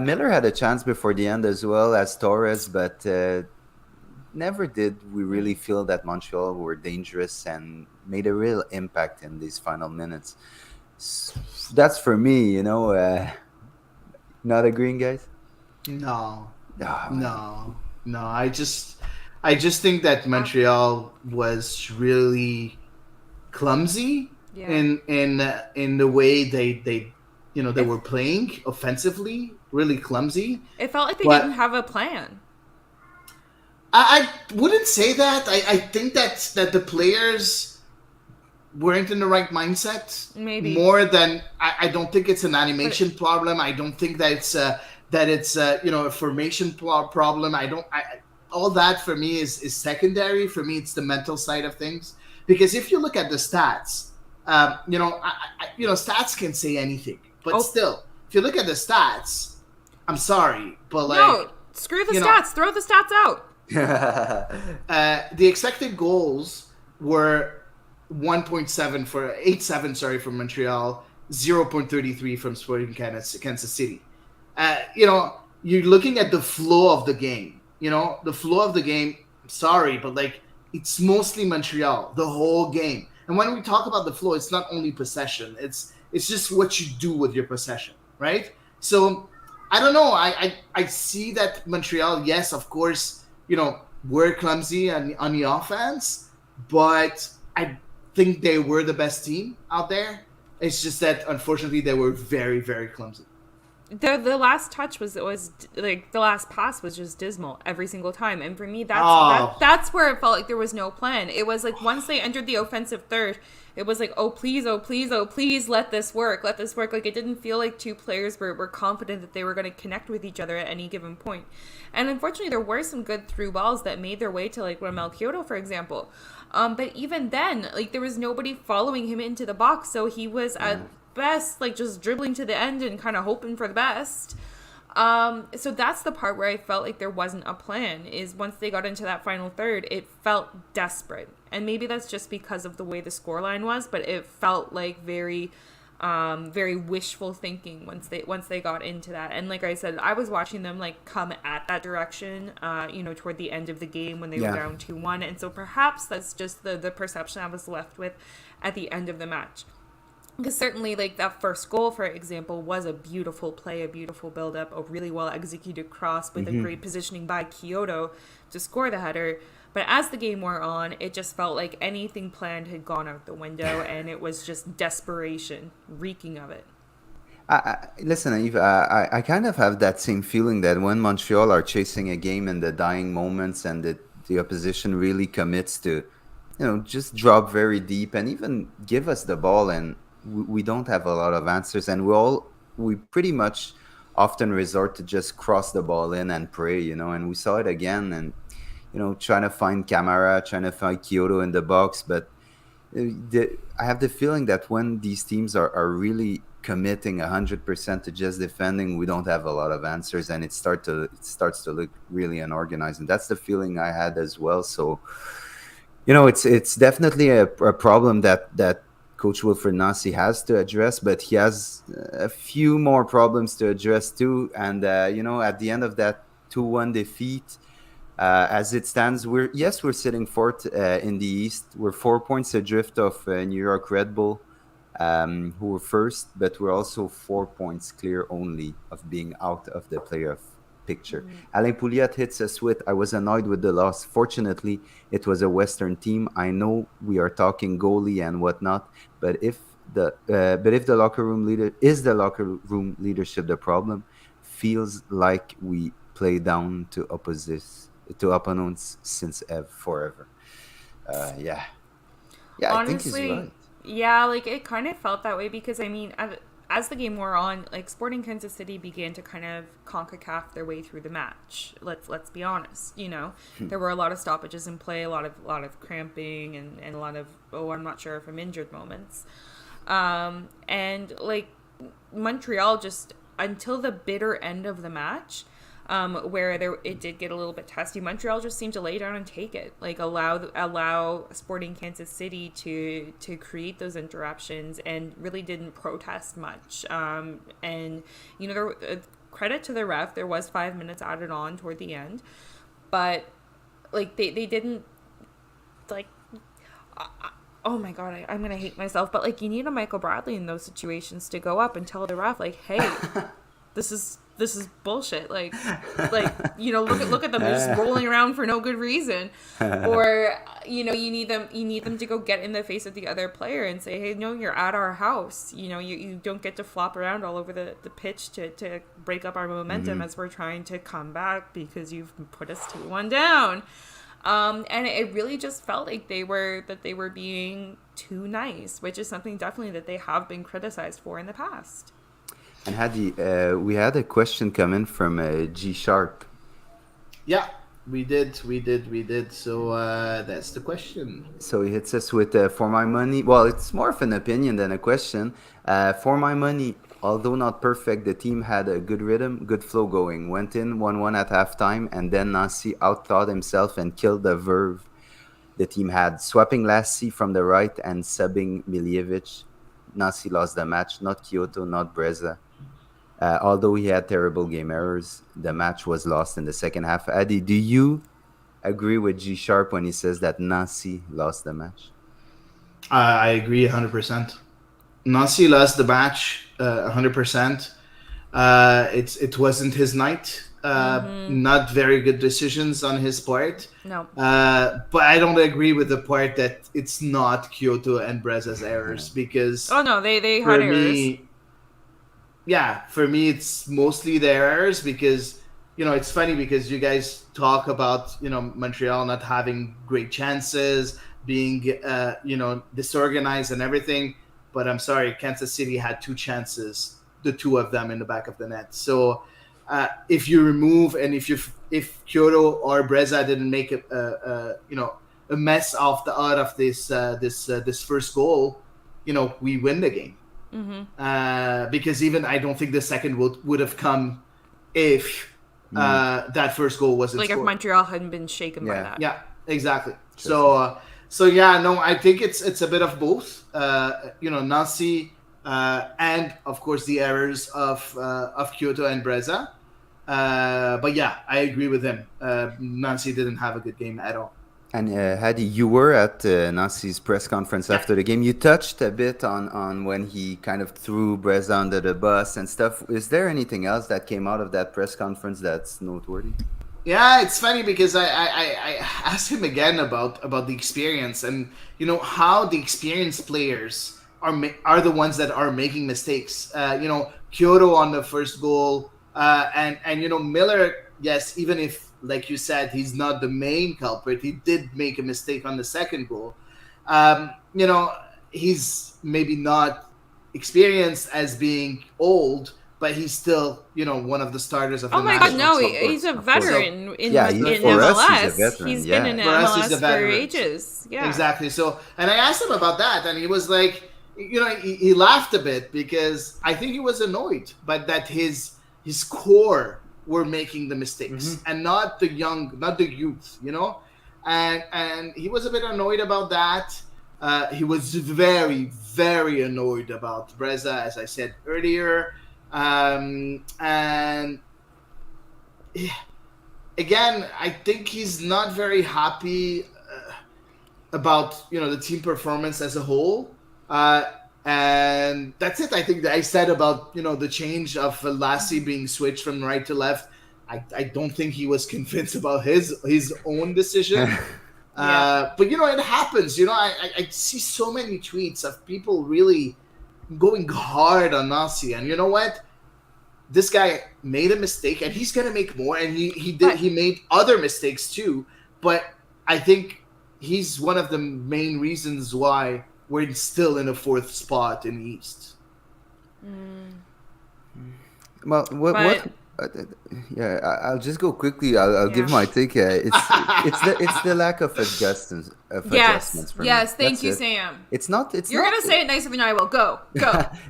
Miller had a chance before the end as well as Torres, but never did we really feel that Montreal were dangerous and made a real impact in these final minutes. That's for me, not agreeing, guys? No. I just think that Montreal was really clumsy in the way they were playing offensively, really clumsy. It felt like they didn't have a plan. I wouldn't say that. I think that the players weren't in the right mindset. Maybe more than I don't think it's an animation problem. I don't think that it's a formation problem. All that for me is secondary. For me, it's the mental side of things. Because if you look at the stats, stats can say anything. But still, if you look at the stats, I'm sorry, but no, screw the stats. Throw the stats out. The expected goals were 1.7 for 8.7 for Montreal, 0.33 from Sporting Kansas City. You're looking at the flow of the game. The flow of the game. Sorry, but it's mostly Montreal the whole game. And when we talk about the flow, it's not only possession. It's just what you do with your possession, right? So I don't know. I see that Montreal, yes, of course, were clumsy on the offense, but I think they were the best team out there. It's just that unfortunately they were very, very clumsy. The last touch was the last pass was just dismal every single time, and for me that's where it felt like there was no plan. It was like once they entered the offensive third, it was like, oh please, let this work. Like it didn't feel like two players were confident that they were going to connect with each other at any given point. And unfortunately, there were some good through balls that made their way to Ramel Kyoto, for example. But even then, there was nobody following him into the box, so he was at best just dribbling to the end and kind of hoping for the best. So that's the part where I felt like there wasn't a plan, is once they got into that final third, it felt desperate. And maybe that's just because of the way the scoreline was, but it felt like very wishful thinking once they got into that. And like I said, I was watching them come at that direction, toward the end of the game when they were down 2-1. And so perhaps that's just the perception I was left with at the end of the match. Because certainly, that first goal, for example, was a beautiful play, a beautiful build-up, a really well-executed cross with a great positioning by Kyoto to score the header. But as the game wore on, it just felt like anything planned had gone out the window, and it was just desperation, reeking of it. Listen, Yves, I kind of have that same feeling that when Montreal are chasing a game in the dying moments and the opposition really commits to, just drop very deep and even give us the ball, and we don't have a lot of answers, and we pretty much often resort to just cross the ball in and pray, and we saw it again, and trying to find Camara, trying to find Kyoto in the box, but I have the feeling that when these teams are really committing 100% to just defending, we don't have a lot of answers, and it starts to look really unorganized. And that's the feeling I had as well. So, it's definitely a problem that Coach Wilfred Nancy has to address, but he has a few more problems to address too. And at the end of that 2-1 defeat, as it stands, we're sitting fourth in the East. We're 4 points adrift of New York Red Bull, who were first, but we're also 4 points clear only of being out of the playoff picture. Alain Pouliot hits us with, "I was annoyed with the loss. Fortunately, it was a Western team. I know we are talking goalie and whatnot, but if the locker room leadership the problem, feels like we play down to opponents since forever." Yeah, Honestly, I think he's right. Yeah, like it kind of felt that way because I mean, as the game wore on, like Sporting Kansas City began to kind of Concacaf their way through the match. Let's be honest, there were a lot of stoppages in play, a lot of cramping, and a lot of I'm not sure if I'm injured moments, and like Montreal just until the bitter end of the match. Where it did get a little bit testy. Montreal just seemed to lay down and take it, like allow Sporting Kansas City to create those interruptions, and really didn't protest much. And there, credit to the ref, there was 5 minutes added on toward the end, but like they didn't like. Oh my god, I'm gonna hate myself, but like you need a Michael Bradley in those situations to go up and tell the ref like, hey, this is bullshit. Like look at them, they're just rolling around for no good reason. Or you need them to go get in the face of the other player and say, hey, no, you're at our house. You don't get to flop around all over the pitch to break up our momentum as we're trying to come back because you've put us 2-1 down. And it really just felt like they were being too nice, which is something definitely that they have been criticized for in the past. And Hady, we had a question come in from G Sharp. Yeah, we did. So that's the question. So he hits us with, "For my money," well, it's more of an opinion than a question. "For my money, although not perfect, the team had a good rhythm, good flow going. Went in 1-1 at halftime, and then Nancy outthought himself and killed the verve the team had, swapping Lassie from the right and subbing Miljevic. Nancy lost the match, not Kyoto, not Breza. Although he had terrible game errors, the match was lost in the second half." Hady, do you agree with G Sharp when he says that Nancy lost the match? I agree 100%. Nancy lost the match 100%. It wasn't his night. Not very good decisions on his part. No. But I don't agree with the part that it's not Kyoto and Breza's errors, because they had errors. Yeah, for me it's mostly their errors, because it's funny because you guys talk about Montreal not having great chances, being disorganized and everything, but I'm sorry, Kansas City had 2 chances, the 2 of them in the back of the net. So if you remove, and if Kyoto or Breza didn't make a mess out of this first goal, we win the game. Because even I don't think the second would have come if that first goal wasn't like scored. if Montreal hadn't been shaken by that. Yeah, exactly. So yeah, no, I think it's a bit of both. Nancy and of course the errors of Kyoto and Breza. But yeah, I agree with him. Nancy didn't have a good game at all. And Hady, you were at Nancy's press conference after the game. You touched a bit on when he kind of threw Breza under the bus and stuff. Is there anything else that came out of that press conference that's noteworthy? Yeah, it's funny because I asked him again about the experience, and how the experienced players are the ones that are making mistakes. Kyoto on the first goal, and Miller. Yes, even if, like you said, he's not the main culprit, he did make a mistake on the second goal. He's maybe not experienced as being old, but he's still, one of the starters of the national team. Oh my God, no, he's a veteran in MLS. He's been in MLS for ages. Yeah, exactly. So, and I asked him about that, and he was like, he laughed a bit because I think he was annoyed, but that his core were making the mistakes and not the youth, and he was a bit annoyed about that. He was very, very annoyed about Breza, as I said earlier, and again, I think he's not very happy about the team performance as a whole. And that's it. I think that I said about the change of Lassie being switched from right to left. I don't think he was convinced about his own decision. But it happens. I see so many tweets of people really going hard on Lassie, and you know what? This guy made a mistake, and he's gonna make more. And he made other mistakes too. But I think he's one of the main reasons why we're still in a 4th spot in the East. Well, I'll just go quickly. I'll give my take. It's the lack of adjustments. Adjustments for me. Thank you, Sam. You're gonna say it nicer than I will. Go.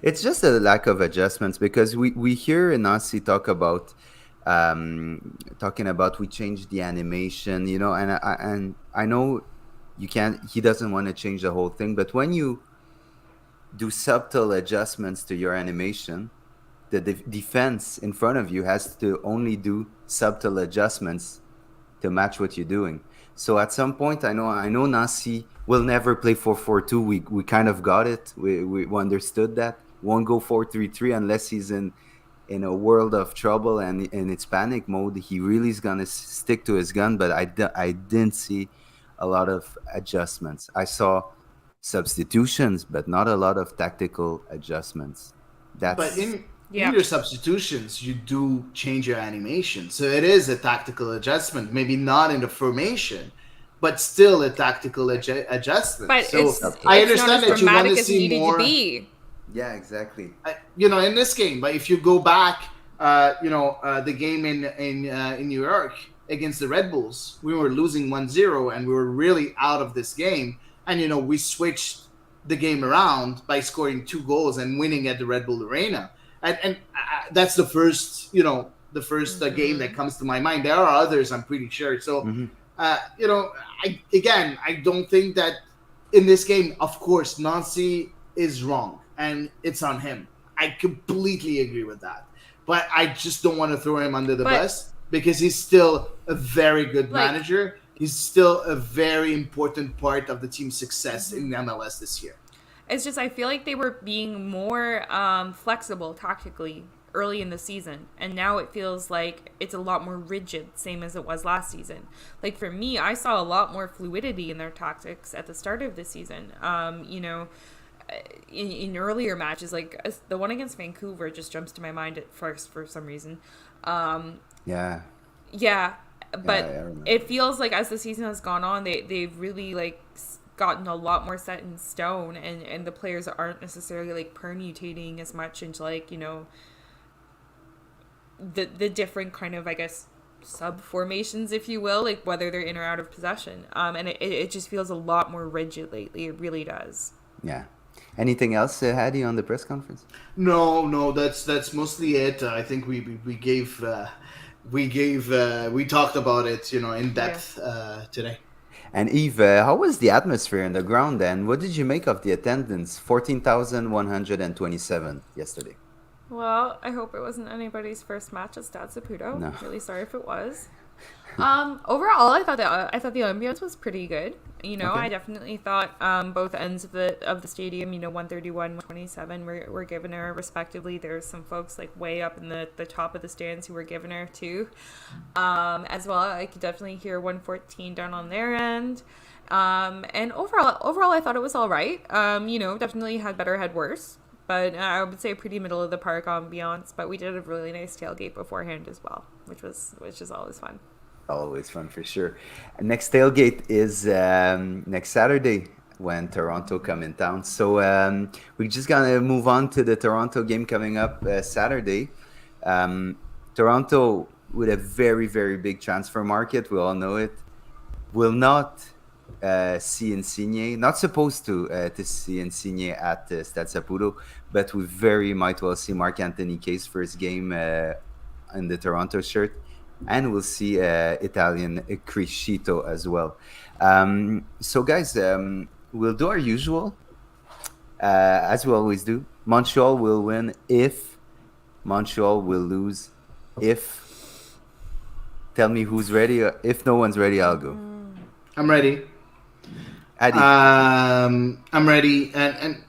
It's just a lack of adjustments because we hear Nasi talk about talking about we changed the animation, and I know he doesn't want to change the whole thing, but when you do subtle adjustments to your animation, the defense in front of you has to only do subtle adjustments to match what you're doing. So at some point, I know Nasi will never play 4-4-2. We kind of got it. We understood that. Won't go 4-3-3 unless he's in a world of trouble and in its panic mode. He really is gonna stick to his gun. But I didn't see a lot of adjustments. I saw substitutions, but not a lot of tactical adjustments. But in your substitutions, you do change your animation. So it is a tactical adjustment. Maybe not in the formation, but still a tactical adjustment. But so I understand that you want to see more. Yeah, exactly. In this game, but if you go back, the game in New York against the Red Bulls, we were losing 1-0 and we were really out of this game. And, we switched the game around by scoring 2 goals and winning at the Red Bull Arena. And that's the first, game that comes to my mind. There are others, I'm pretty sure. So, I don't think that in this game, of course, Nancy is wrong and it's on him. I completely agree with that. But I just don't want to throw him under the bus because he's still a very good manager. He's still a very important part of the team's success in MLS this year. It's just I feel like they were being more flexible tactically early in the season, and now it feels like it's a lot more rigid, same as it was last season. Like for me, I saw a lot more fluidity in their tactics at the start of the season. In earlier matches, like the one against Vancouver just jumps to my mind at first for some reason. But it feels like as the season has gone on, they've really gotten a lot more set in stone, and the players aren't necessarily permutating as much into the different kind of, I guess, sub formations, if you will, whether they're in or out of possession. And it just feels a lot more rigid lately. It really does. Yeah. Anything else, Hady, on the press conference? No, that's mostly it. I think we talked about it, in depth today. And Yves, how was the atmosphere in the ground then? What did you make of the attendance? 14,127 yesterday. Well, I hope it wasn't anybody's first match at Stade Saputo. No. Really sorry if it was. Overall, I thought the ambiance was pretty good. Okay. I definitely thought both ends of the stadium, 131, 127 were given her respectively. There's some folks way up in the top of the stands who were given her too. As well, I could definitely hear 114 down on their end. And overall, I thought it was all right. Definitely had better, had worse. But I would say pretty middle of the park ambiance. But we did a really nice tailgate beforehand as well, which is always fun. Always fun for sure. Next tailgate is next Saturday when Toronto come in town. So we're just gonna move on to the Toronto game coming up Saturday. Toronto with a very, very big transfer market, we all know it, will not see Insigne. Not supposed to see Insigne at Stade Saputo, but we very might well see Marc-Anthony Kaye's first game in the Toronto shirt. And we'll see Italian Criscito as well. So, guys, we'll do our usual, as we always do. Montreal will win if Montreal will lose if. Tell me who's ready. If no one's ready, I'll go. I'm ready. Hady. I'm ready. And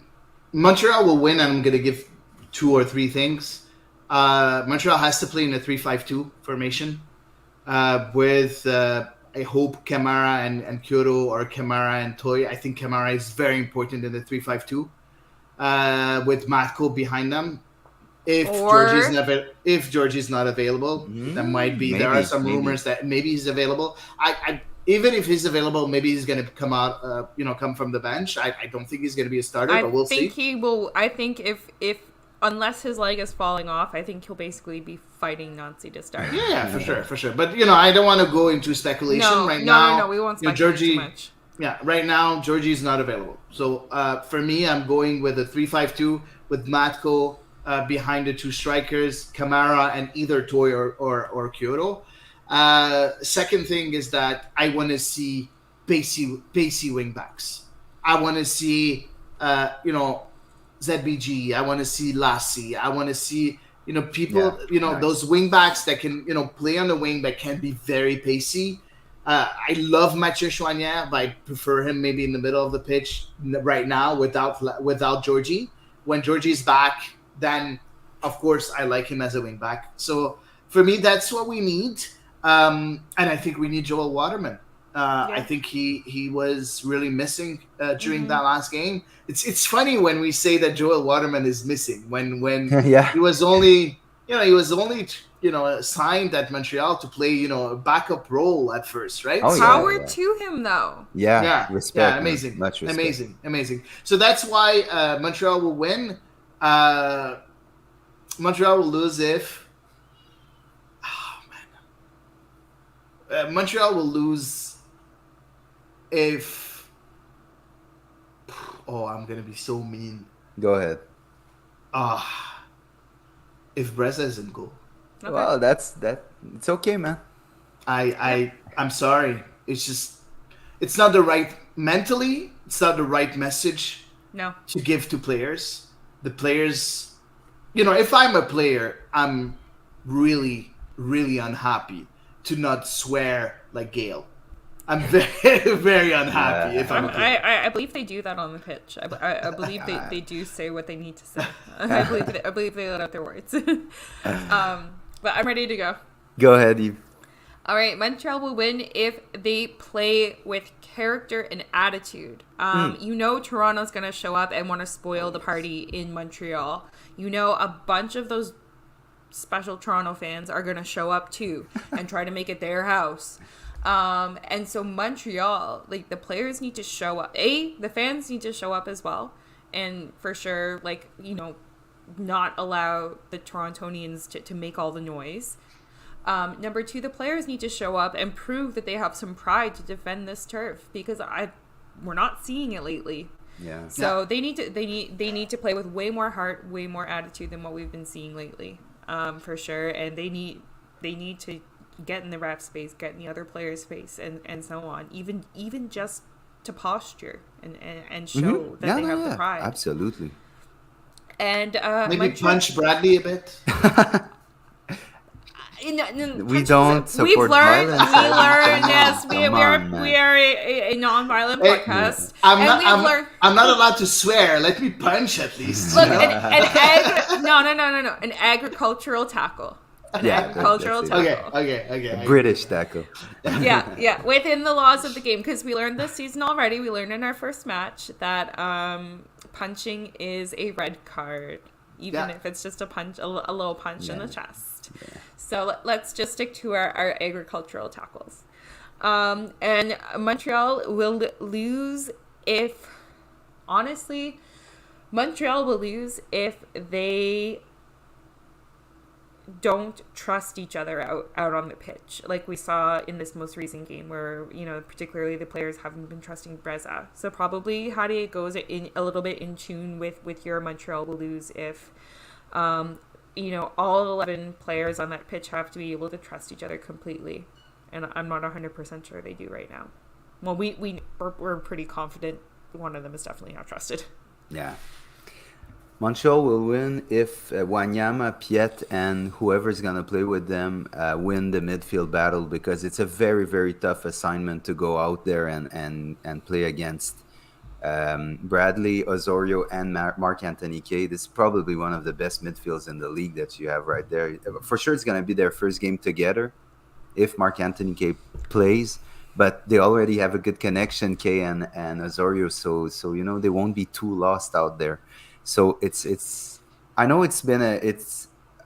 Montreal will win, and I'm going to give 2 or 3 things. Montreal has to play in a 3-5-2 formation with, I hope, Camara and Kyoto, or Camara and Toy. I think Camara is very important in the 3-5-2 with Matko behind them. If Georgie's not available, that might be. There are some rumors that maybe he's available. I even if he's available, maybe he's going to come out, come from the bench. I don't think he's going to be a starter, but we'll see. I think he will. I think if unless his leg is falling off, I think he'll basically be fighting Nancy to start. Yeah, for sure. But I don't want to go into speculation right now. No, we won't speculate too much. Yeah, right now Georgie's not available. So for me, I'm going with a 3-5-2 with Matko behind the 2 strikers, Camara and either Toy or Kyoto. Second thing is that I want to see pacey wing backs. I want to see ZBG. I want to see Lassie. I want to see people. Those wing backs that can play on the wing but can be very pacey. I love Mathieu Choinière, but I prefer him maybe in the middle of the pitch right now without Georgie. When Georgie's back, then of course I like him as a wing back. So for me, that's what we need. And I think we need Joel Waterman. I think he was really missing during that last game. It's funny when we say that Joel Waterman is missing when he was only signed at Montreal to play a backup role at first, right? Power to him though. Respect. Yeah, amazing, much respect. Amazing. So that's why Montreal will win. Montreal will lose if. Montreal will lose if. Oh, I'm gonna be so mean. Go ahead. If Breza is in goal. Okay. Well, that's. It's okay, man. I'm sorry. It's not the right mentally. It's not the right message. No. To give to players. The players, if I'm a player, I'm really, really unhappy to not swear like Gail. I'm very, very unhappy if I'm a player. I believe they do that on the pitch. I believe they do say what they need to say. I believe they let out their words. But I'm ready to go. Go ahead, Eve. All right, Montreal will win if they play with character and attitude. Toronto's going to show up and want to spoil the party in Montreal. A bunch of those special Toronto fans are going to show up too and try to make it their house. And so Montreal, the players need to show up. The fans need to show up as well. And for sure, not allow the Torontonians to make all the noise. Number 2, the players need to show up and prove that they have some pride to defend this turf, because we're not seeing it lately. Yeah. So they need to play with way more heart, way more attitude than what we've been seeing lately, for sure. And they need to get in the ref space, get in the other players' space, and so on. Even just to posture and show that they have the pride. Absolutely. And maybe punch Bradley a bit. We don't support violence. We learned, yes, we are a non-violent podcast. I'm not allowed to swear. Let me punch at least. Look, an agricultural tackle. Agricultural tackle. Okay. British tackle. Yeah. Within the laws of the game, because we learned this season already. We learned in our first match that punching is a red card, even if it's just a punch, a little punch in the chest. Yeah. So let's just stick to our agricultural tackles. And Montreal will lose if they don't trust each other out on the pitch, like we saw in this most recent game where, particularly the players haven't been trusting Breza. So probably Hady goes in a little bit in tune with your Montreal will lose if, all 11 players on that pitch have to be able to trust each other completely. And I'm not 100% sure they do right now. Well, we're pretty confident one of them is definitely not trusted. Yeah. Montreal will win if Wanyama, Piet, and whoever's going to play with them win the midfield battle, because it's a very, very tough assignment to go out there and play against Bradley, Osorio, and Marc-Anthony Kaye. This is probably one of the best midfields in the league that you have right there. For sure, it's going to be their first game together if Marc-Anthony Kaye plays. But they already have a good connection, Kaye and Osorio, so they won't be too lost out there. So it's I know it's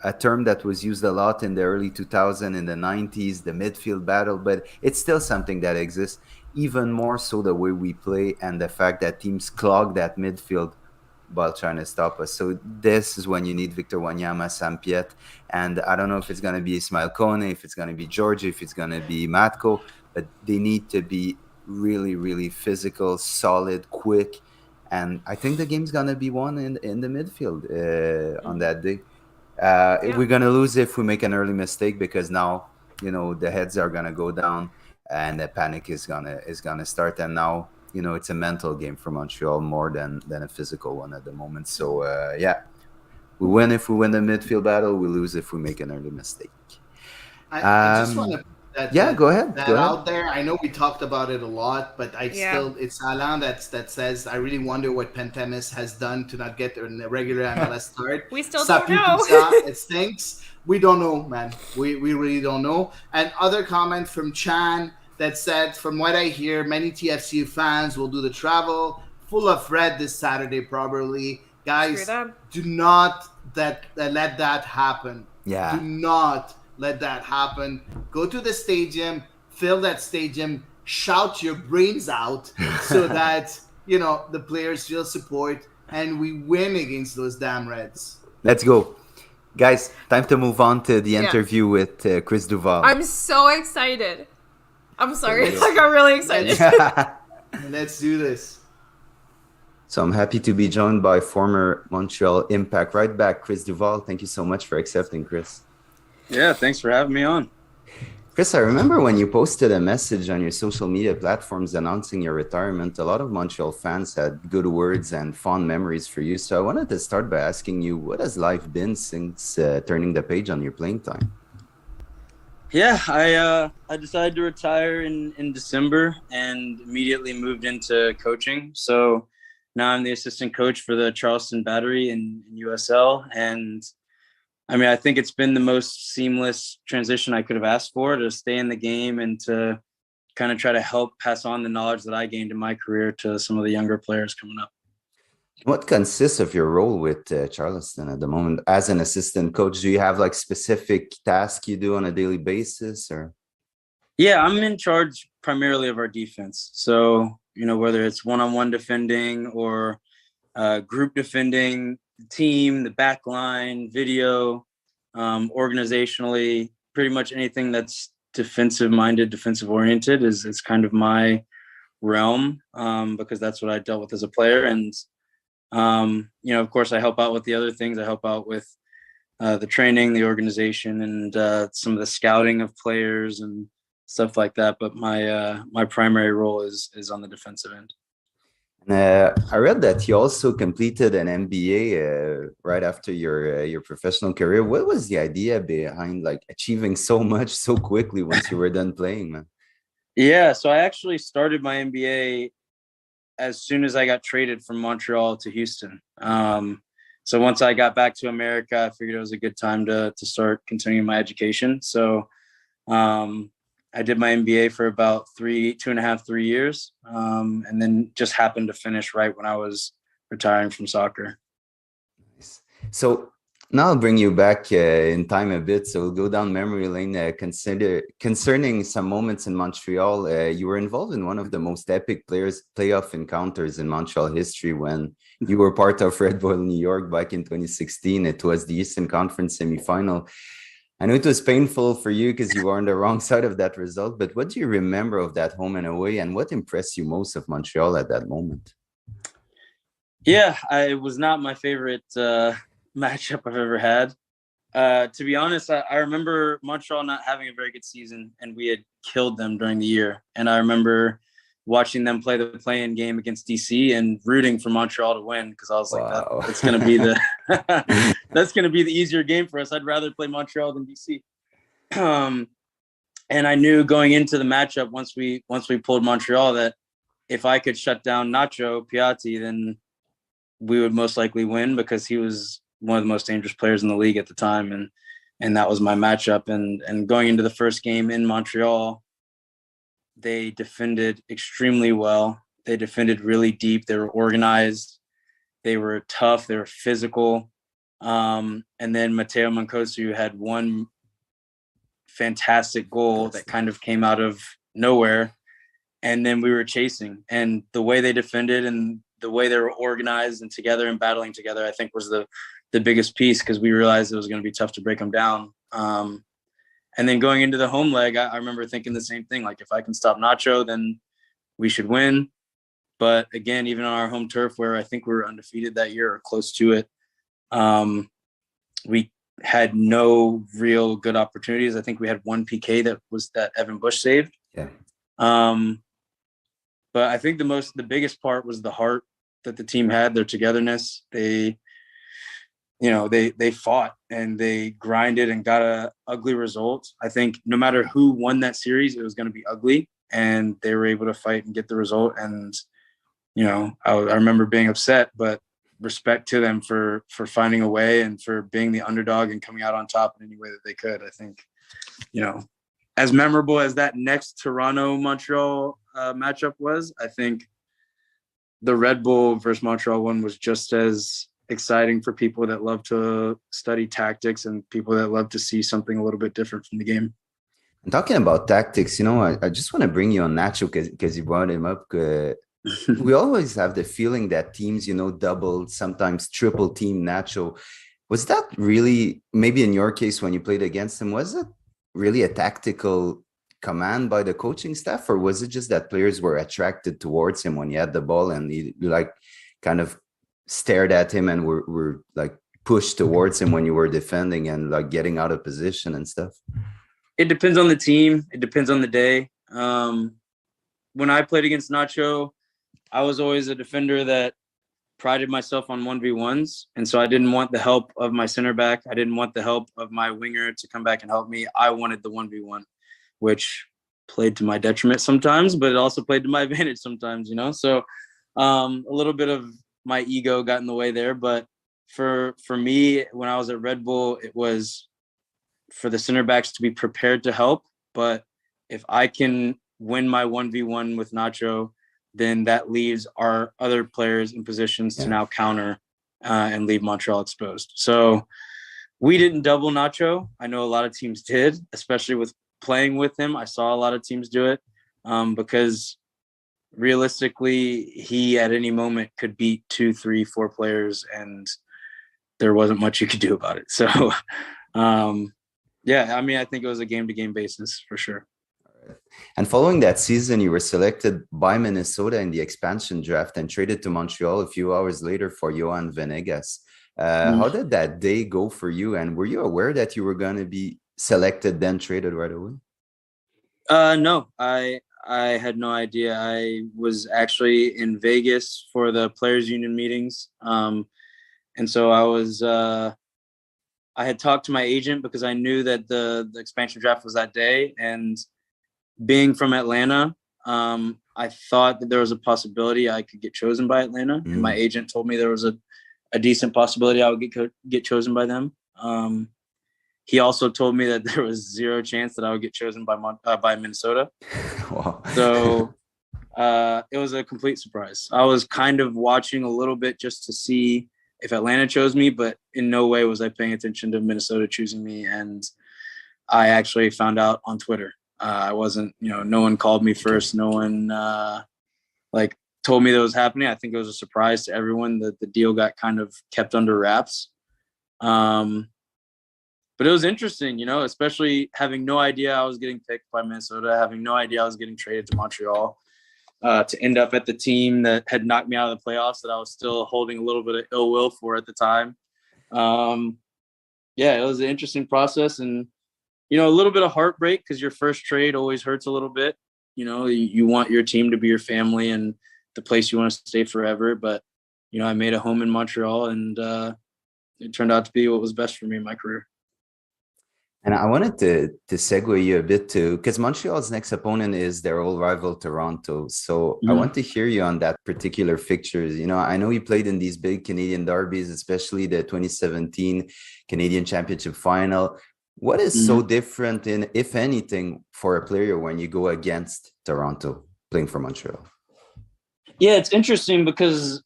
a term that was used a lot in the early 2000s, in the 90s, the midfield battle, but it's still something that exists, even more so the way we play and the fact that teams clog that midfield while trying to stop us. So this is when you need Victor Wanyama, Sam Piet, and I don't know if it's going to be Ismail Kone, if it's going to be Georgie, if it's going to be Matko, but they need to be really, really physical, solid, quick. And I think the game's going to be won in the midfield on that day. We're going to lose if we make an early mistake, because now, the heads are going to go down and the panic is gonna start. And now, it's a mental game for Montreal more than a physical one at the moment. So, we win if we win the midfield battle. We lose if we make an early mistake. I just want to go ahead. Out there. I know we talked about it a lot, but it's Alain that says, I really wonder what Pentemis has done to not get in the regular MLS start. We still don't know. It stinks. We don't know, man. We really don't know. And other comment from Chan that said, from what I hear, many TFC fans will do the travel full of red this Saturday, probably. Guys, do not let that happen. Yeah. Do not let that happen. Go to the stadium, fill that stadium, shout your brains out so that, the players feel support and we win against those damn Reds. Let's go. Guys, time to move on to the interview with Chris Duval. I'm so excited. I'm sorry. I got really excited. Let's do this. So I'm happy to be joined by former Montreal Impact right back, Chris Duval. Thank you so much for accepting, Chris. Yeah, thanks for having me on. Chris, I remember when you posted a message on your social media platforms announcing your retirement, a lot of Montreal fans had good words and fond memories for you. So I wanted to start by asking you, what has life been since turning the page on your playing time? Yeah, I decided to retire in December and immediately moved into coaching. So now I'm the assistant coach for the Charleston Battery in USL. And I think it's been the most seamless transition I could have asked for, to stay in the game and to kind of try to help pass on the knowledge that I gained in my career to some of the younger players coming up. What consists of your role with Charleston at the moment as an assistant coach? Do you have specific tasks you do on a daily basis, or? Yeah, I'm in charge primarily of our defense. So, whether it's one-on-one defending or group defending, the team, the back line, video, organizationally, pretty much anything that's defensive-minded, defensive-oriented is kind of my realm, because that's what I dealt with as a player. And, of course, I help out with the other things. I help out with the training, the organization, and some of the scouting of players and stuff like that. But my primary role is on the defensive end. I read that you also completed an MBA right after your professional career. What was the idea behind achieving so much so quickly once you were done playing, man? Yeah, so I actually started my MBA as soon as I got traded from Montreal to Houston. So once I got back to America, I figured it was a good time to start continuing my education. So I did my MBA for about 2.5 years, and then just happened to finish right when I was retiring from soccer. Nice. So now I'll bring you back in time a bit. So we'll go down memory lane. Concerning some moments in Montreal, you were involved in one of the most epic playoff encounters in Montreal history when you were part of Red Bull New York back in 2016. It was the Eastern Conference semifinal. I know it was painful for you because you were on the wrong side of that result, but what do you remember of that home and away, and what impressed you most of Montreal at that moment? Yeah, it was not my favorite matchup I've ever had. To be honest, I remember Montreal not having a very good season, and we had killed them during the year. And I remember watching them play the play-in game against DC and rooting for Montreal to win because I was like, Wow. that's going to be the that's going to be the easier game for us. I'd rather play Montreal than DC. And I knew going into the matchup once we pulled Montreal that if I could shut down Nacho Piatti, then we would most likely win because he was one of the most dangerous players in the league at the time. And that was my matchup. And going into the first game in Montreal, they defended extremely well. They defended really deep. They were organized. They were tough. They were physical. And then Matteo Mancosu had one fantastic goal that kind of came out of nowhere. And then we were chasing. And the way they defended and the way they were organized and together and battling together, I think was the biggest piece because we realized it was going to be tough to break them down. And then going into the home leg, I remember thinking the same thing. Like, if I can stop Nacho, then we should win. But again, even on our home turf, where I think we were undefeated that year or close to it, we had no real good opportunities. I think we had one PK that Evan Bush saved. Yeah. But I think the biggest part was the heart that the team had, their togetherness. They fought and they grinded and got a ugly result. I think no matter who won that series, it was going to be ugly, and they were able to fight and get the result. And, I remember being upset, but respect to them for finding a way and for being the underdog and coming out on top in any way that they could. I think, as memorable as that next Toronto-Montreal matchup was, I think the Red Bull versus Montreal one was just as exciting for people that love to study tactics and people that love to see something a little bit different from the game. And talking about tactics, I just want to bring you on Nacho because you brought him up. We always have the feeling that teams, double, sometimes triple team Nacho. Was that really, maybe in your case when you played against him, was it really a tactical command by the coaching staff, or was it just that players were attracted towards him when he had the ball and he kind of stared at him and were pushed towards him when you were defending and getting out of position and stuff? It depends on the team. It depends on the day. When I played against Nacho, I was always a defender that prided myself on 1v1s. And so I didn't want the help of my center back. I didn't want the help of my winger to come back and help me. I wanted the 1v1, which played to my detriment sometimes, but it also played to my advantage sometimes, So a little bit of my ego got in the way there. But for me, when I was at Red Bull, it was for the center backs to be prepared to help. But if I can win my 1v1 with Nacho, then that leaves our other players in positions to now counter and leave Montreal exposed. So we didn't double Nacho. I know a lot of teams did, especially with playing with him. I saw a lot of teams do it because realistically, he at any moment could beat 2, 3, 4 players, and there wasn't much you could do about it. So, I think it was a game-to-game basis for sure. And following that season, you were selected by Minnesota in the expansion draft and traded to Montreal a few hours later for Johan Venegas. How did that day go for you? And were you aware that you were going to be selected, then traded right away? No, I had no idea. I was actually in Vegas for the Players Union meetings. And so I had talked to my agent because I knew that the expansion draft was that day. And being from Atlanta, I thought that there was a possibility I could get chosen by Atlanta. And my agent told me there was a decent possibility I would get chosen by them. He also told me that there was zero chance that I would get chosen by Minnesota. Wow. So it was a complete surprise. I was kind of watching a little bit just to see if Atlanta chose me, but in no way was I paying attention to Minnesota choosing me. And I actually found out on Twitter. I wasn't, no one called me first. No one told me that was happening. I think it was a surprise to everyone that the deal got kind of kept under wraps. But it was interesting, especially having no idea I was getting picked by Minnesota, having no idea I was getting traded to Montreal, to end up at the team that had knocked me out of the playoffs that I was still holding a little bit of ill will for at the time. Yeah, it was an interesting process, and a little bit of heartbreak because your first trade always hurts a little bit. You want your team to be your family and the place you want to stay forever. But I made a home in Montreal, and it turned out to be what was best for me in my career. And I wanted to segue you a bit too, because Montreal's next opponent is their old rival Toronto. So I want to hear you on that particular fixtures. I know you played in these big Canadian derbies, especially the 2017 Canadian Championship final. What is so different in, if anything, for a player when you go against Toronto playing for Montreal? Yeah, it's interesting because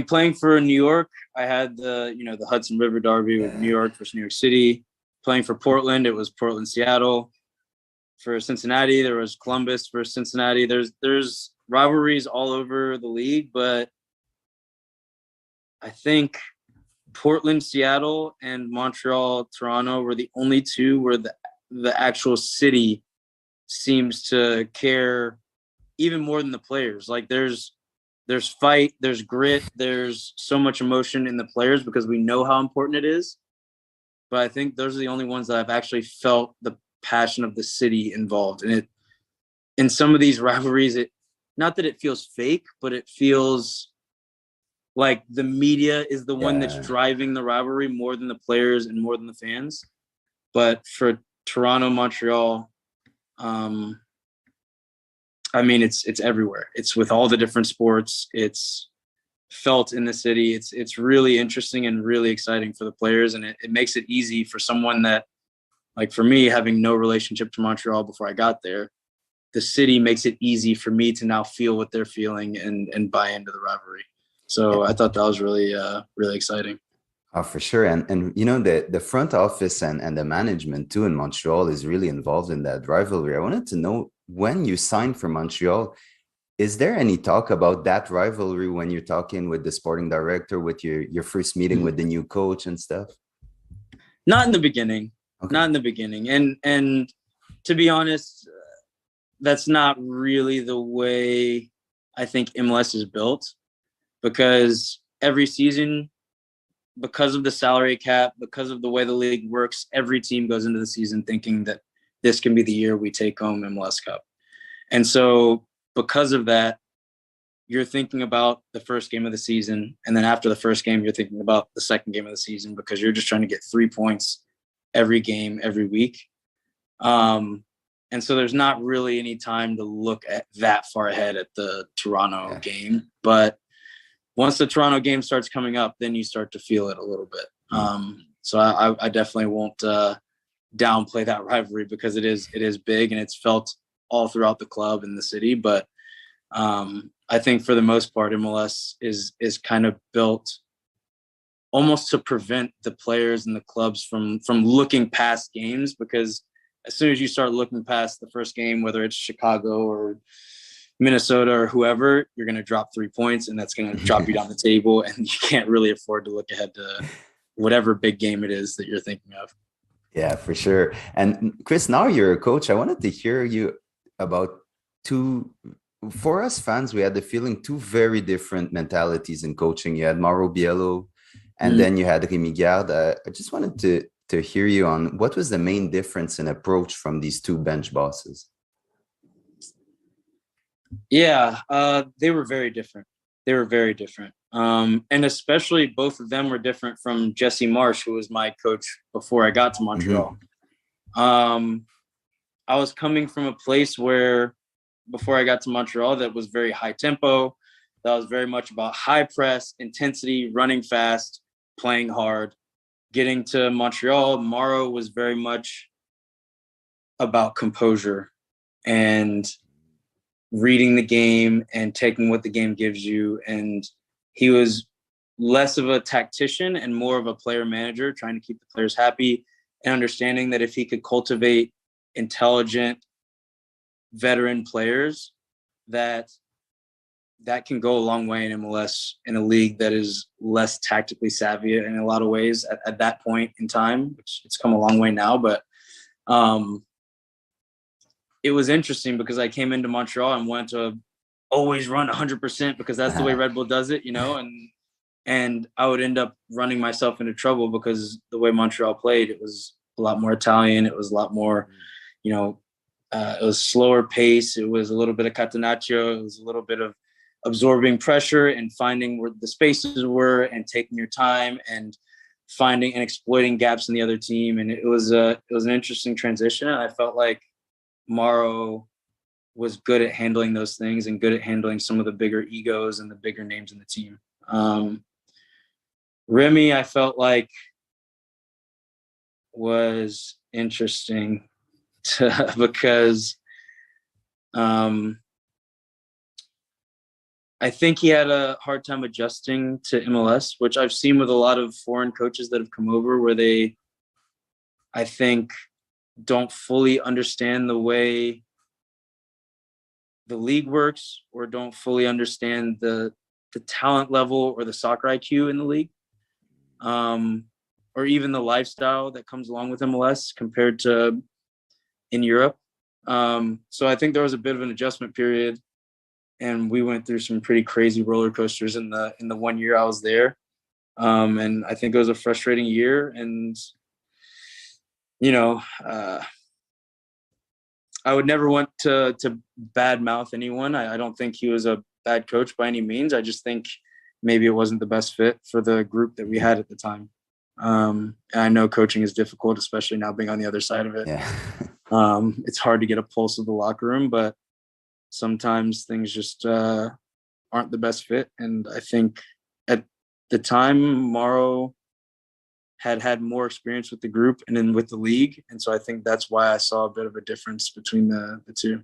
playing for New York, I had the Hudson River Derby with New York versus New York City. Playing for Portland, it was Portland, Seattle. For Cincinnati, there was Columbus versus Cincinnati. There's rivalries all over the league, but I think Portland, Seattle, and Montreal, Toronto were the only two where the actual city seems to care even more than the players. Like there's fight, there's grit, there's so much emotion in the players because we know how important it is. But I think those are the only ones that I've actually felt the passion of the city involved. And in some of these rivalries, not that it feels fake, but it feels like the media is the one that's driving the rivalry more than the players and more than the fans. But for Toronto, Montreal, it's everywhere. It's with all the different sports. It's felt in the city. It's really interesting and really exciting for the players, and it makes it easy for someone that, like for me, having no relationship to Montreal before I got there, the city makes it easy for me to now feel what they're feeling and buy into the rivalry. So I thought that was really really exciting. Oh, for sure. And the front office and the management too in Montreal is really involved in that rivalry. I wanted to know, when you signed for Montreal, is there any talk about that rivalry when you're talking with the sporting director, with your first meeting with the new coach and stuff? Not in the beginning. Okay. Not in the beginning. And to be honest, that's not really the way I think MLS is built, because every season, because of the salary cap, because of the way the league works, every team goes into the season thinking that this can be the year we take home MLS Cup. And so because of that, you're thinking about the first game of the season. And then after the first game, you're thinking about the second game of the season, because you're just trying to get 3 points every game, every week. And so there's not really any time to look at that far ahead at the Toronto game. But once the Toronto game starts coming up, then you start to feel it a little bit. So I definitely won't downplay that rivalry, because it is big and it's felt all throughout the club and the city. But I think for the most part, MLS is kind of built almost to prevent the players and the clubs from looking past games, because as soon as you start looking past the first game, whether it's Chicago or Minnesota or whoever, you're going to drop 3 points, and that's going to drop you down the table, and you can't really afford to look ahead to whatever big game it is that you're thinking of. Yeah, for sure. And Chris, now you're a coach. I wanted to hear you about for us fans, we had the feeling two very different mentalities in coaching. You had Mauro Biello, and then you had Rémi Garde. I just wanted to hear you on what was the main difference in approach from these two bench bosses. Yeah, they were very different. They were very different. And especially both of them were different from Jesse Marsh, who was my coach before I got to Montreal. I was coming from a place where, before I got to Montreal, that was very high tempo. That was very much about high press, intensity, running fast, playing hard. Getting to Montreal, Mauro was very much about composure and reading the game and taking what the game gives you. And he was less of a tactician and more of a player manager, trying to keep the players happy and understanding that if he could cultivate intelligent veteran players, that that can go a long way in MLS, in a league that is less tactically savvy in a lot of ways at that point in time, which it's come a long way now. But it was interesting because I came into Montreal and wanted to always run 100% because that's the way Red Bull does it, and I would end up running myself into trouble because the way Montreal played, it was a lot more Italian. It was a lot more, it was slower pace. It was a little bit of catenaccio. It was a little bit of absorbing pressure and finding where the spaces were and taking your time and finding and exploiting gaps in the other team. And it was an interesting transition. And I felt like Mauro was good at handling those things and good at handling some of the bigger egos and the bigger names in the team. Remy, I felt like was interesting because I think he had a hard time adjusting to MLS, which I've seen with a lot of foreign coaches that have come over where they, I think, don't fully understand the way the league works or don't fully understand the talent level or the soccer IQ in the league, or even the lifestyle that comes along with MLS compared to in Europe. So I think there was a bit of an adjustment period, and we went through some pretty crazy roller coasters in the 1 year I was there. And I think it was a frustrating year. And, I would never want to badmouth anyone. I don't think he was a bad coach by any means. I just think maybe it wasn't the best fit for the group that we had at the time. And I know coaching is difficult, especially now being on the other side of it. Yeah. It's hard to get a pulse of the locker room, but sometimes things just aren't the best fit. And I think at the time, Mauro had more experience with the group and then with the league. And so I think that's why I saw a bit of a difference between the two.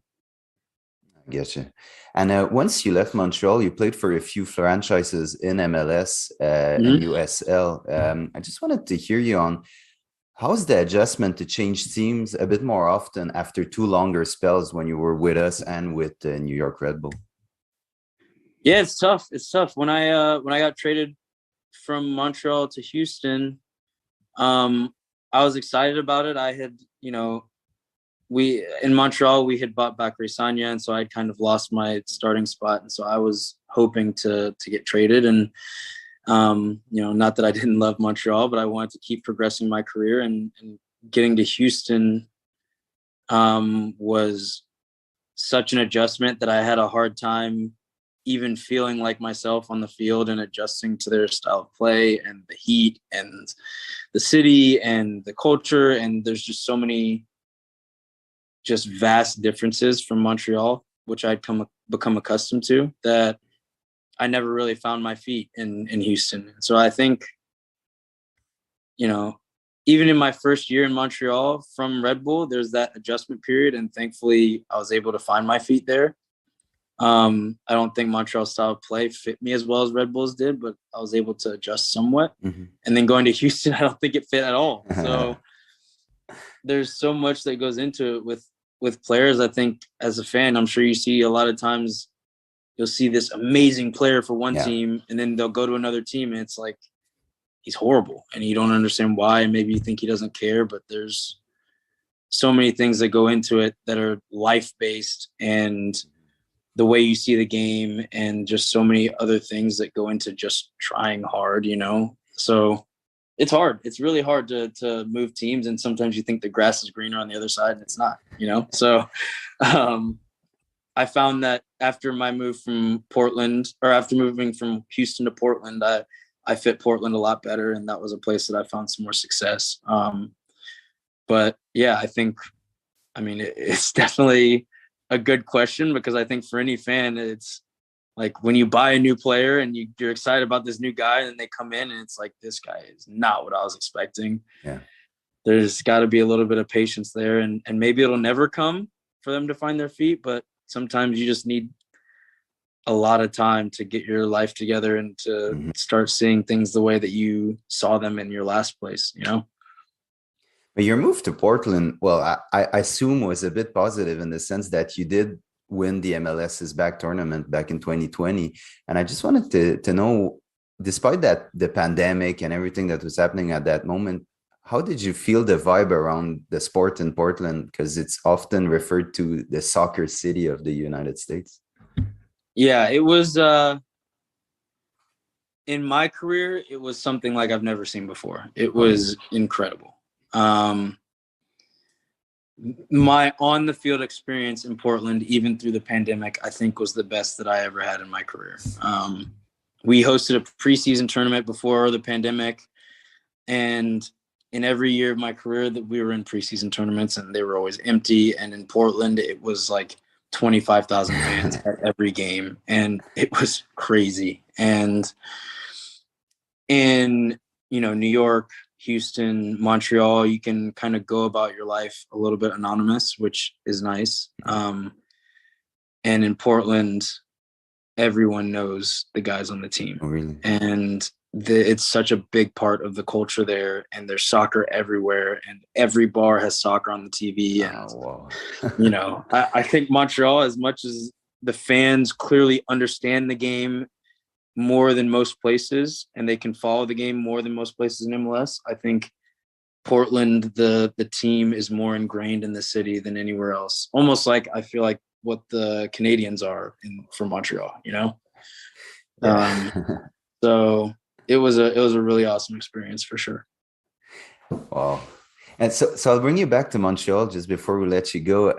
I get you. And once you left Montreal, you played for a few franchises in MLS and USL. I just wanted to hear you on how's the adjustment to change teams a bit more often after 2 longer spells when you were with us and with New York Red Bull? Yeah, it's tough. It's tough. When I got traded from Montreal to Houston, I was excited about it. I had, we in Montreal, we had bought back Resanya, and so I'd kind of lost my starting spot. And so I was hoping to get traded. And, not that I didn't love Montreal, but I wanted to keep progressing my career, and getting to Houston was such an adjustment that I had a hard time even feeling like myself on the field and adjusting to their style of play and the heat and the city and the culture. And there's just so many just vast differences from Montreal, which I'd become accustomed to, that I never really found my feet in Houston. So I think, even in my first year in Montreal from Red Bull, there's that adjustment period. And thankfully I was able to find my feet there. I don't think Montreal style of play fit me as well as Red Bulls did, but I was able to adjust somewhat. And then going to Houston, I don't think it fit at all. So there's so much that goes into it with players. I think as a fan, I'm sure you see a lot of times you'll see this amazing player for one team, and then they'll go to another team and it's like, he's horrible and you don't understand why. And maybe you think he doesn't care, but there's so many things that go into it that are life-based, and the way you see the game, and just so many other things that go into just trying hard, So it's hard. It's really hard to move teams. And sometimes you think the grass is greener on the other side, and it's not, So I found that after my move from Portland, or after moving from Houston to Portland, I fit Portland a lot better. And that was a place that I found some more success. But yeah, it's definitely a good question, because I think for any fan, it's like when you buy a new player and you're excited about this new guy, and they come in and it's like, this guy is not what I was expecting. Yeah. There's got to be a little bit of patience there, and maybe it'll never come for them to find their feet, but sometimes you just need a lot of time to get your life together and to start seeing things the way that you saw them in your last place, But your move to Portland, well, I assume was a bit positive in the sense that you did win the MLS's back tournament back in 2020. And I just wanted to know, despite that, the pandemic and everything that was happening at that moment, how did you feel the vibe around the sport in Portland? Because it's often referred to the soccer city of the United States. Yeah, it was in my career, it was something like I've never seen before. It was incredible. My on the field experience in Portland, even through the pandemic, I think was the best that I ever had in my career. We hosted a preseason tournament before the pandemic, and in every year of my career that we were in preseason tournaments, and they were always empty. And in Portland, it was like 25,000 fans at every game, and it was crazy. And in, New York, Houston, Montreal, you can kind of go about your life a little bit anonymous, which is nice. And in Portland, everyone knows the guys on the team. Oh, really? And it's such a big part of the culture there, and there's soccer everywhere, and every bar has soccer on the TV. And, wow. I think Montreal, as much as the fans clearly understand the game more than most places, and they can follow the game more than most places in MLS, I think Portland, the team is more ingrained in the city than anywhere else. Almost like I feel like what the Canadians are from Montreal, Yeah. So it was a really awesome experience for sure. Wow. And so I'll bring you back to Montreal just before we let you go.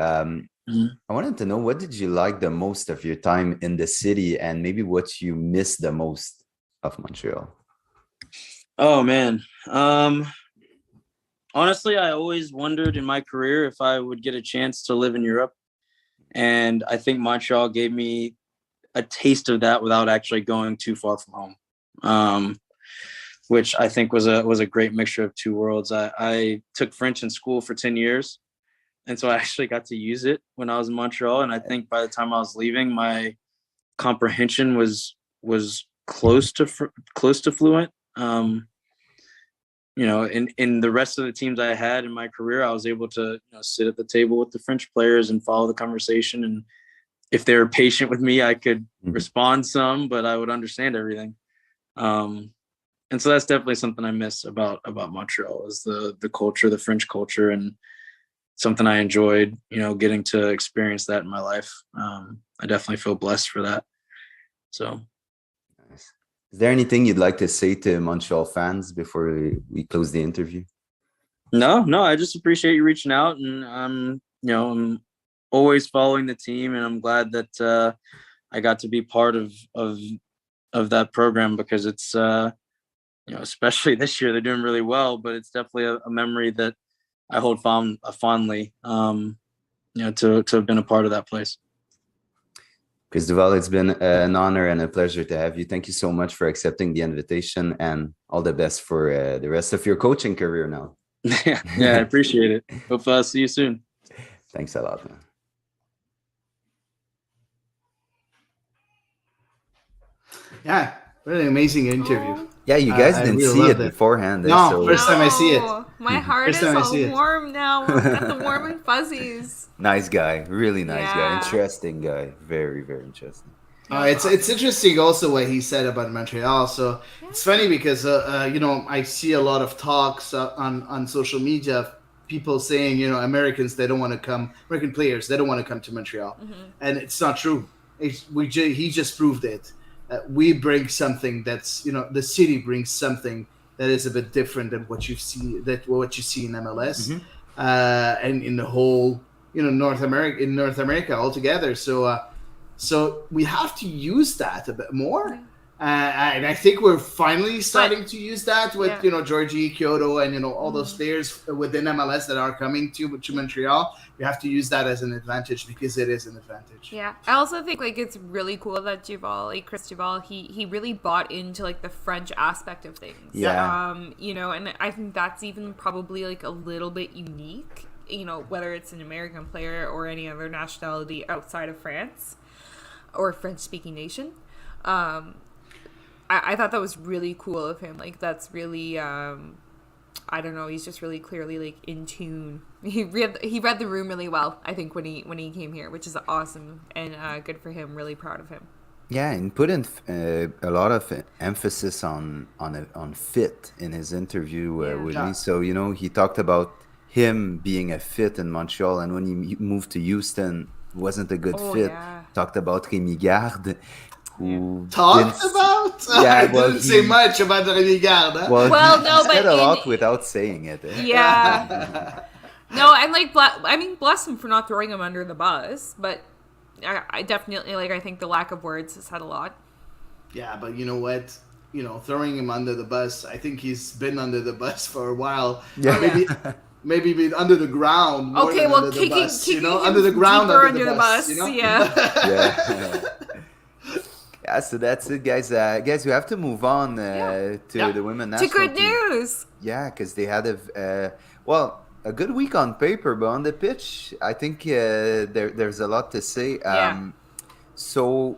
I wanted to know, what did you like the most of your time in the city, and maybe what you miss the most of Montreal? Oh, man. Honestly, I always wondered in my career if I would get a chance to live in Europe. And I think Montreal gave me a taste of that without actually going too far from home, which I think was a great mixture of two worlds. I took French in school for 10 years. And so I actually got to use it when I was in Montreal. And I think by the time I was leaving, my comprehension was close to fluent. In the rest of the teams I had in my career, I was able to sit at the table with the French players and follow the conversation. And if they were patient with me, I could respond some, but I would understand everything. And so that's definitely something I miss about Montreal, is the culture, the French culture, and something I enjoyed, getting to experience that in my life. I definitely feel blessed for that. So. Nice. Is there anything you'd like to say to Montreal fans before we close the interview? No, I just appreciate you reaching out, and I'm always following the team, and I'm glad that I got to be part of that program, because it's especially this year, they're doing really well, but it's definitely a memory that I hold fondly, to have been a part of that place. Chris Duval, it's been an honor and a pleasure to have you. Thank you so much for accepting the invitation, and all the best for the rest of your coaching career now. Yeah, I appreciate it. Hope I'll see you soon. Thanks a lot, man. Yeah, really amazing interview. Yeah, you guys didn't really see it loved beforehand. No, so first time I see it. My heart is all warm now. I've got the warm and fuzzies. Nice guy, really nice guy, interesting guy, very, very interesting. It's interesting also what he said about Montreal. So it's funny because I see a lot of talks on social media of people saying American players they don't want to come to Montreal, and it's not true. He just proved it. We bring something that's the city brings something that is a bit different than what you see in MLS, and in the whole North America altogether. So we have to use that a bit more, and I think we're finally starting to use that with Georgie, Kyoto, and all those players within MLS that are coming to Montreal. We have to use that as an advantage, because it is an advantage. Yeah, I also think it's really cool that Chris Duval, he really bought into the French aspect of things. Yeah. And I think that's even probably a little bit unique. Whether it's an American player or any other nationality outside of France or French-speaking nation. I thought that was really cool of him. That's really I don't know. He's just really clearly like in tune. He read the room really well. I think when he came here, which is awesome and good for him. Really proud of him. Yeah, and put in a lot of emphasis on fit in his interview with me. So he talked about him being a fit in Montreal, and when he moved to Houston, wasn't a good fit. Yeah. Talked about Rémi Garde, who I didn't say much about Rémi Garde. Huh? Well, no, he but said a lot without saying it. Yeah. No, and like, bless him for not throwing him under the bus, but I definitely I think the lack of words has said a lot. Yeah, but you know what? Throwing him under the bus. I think he's been under the bus for a while. Yeah. Maybe been under the ground. Okay, well, under kicking the bus, him under the ground, under the bus. Yeah. Yeah, so that's it, guys. Guys, we have to move on to the women national To good team. news. Yeah, because they had a good week on paper, but on the pitch, I think there's a lot to say. So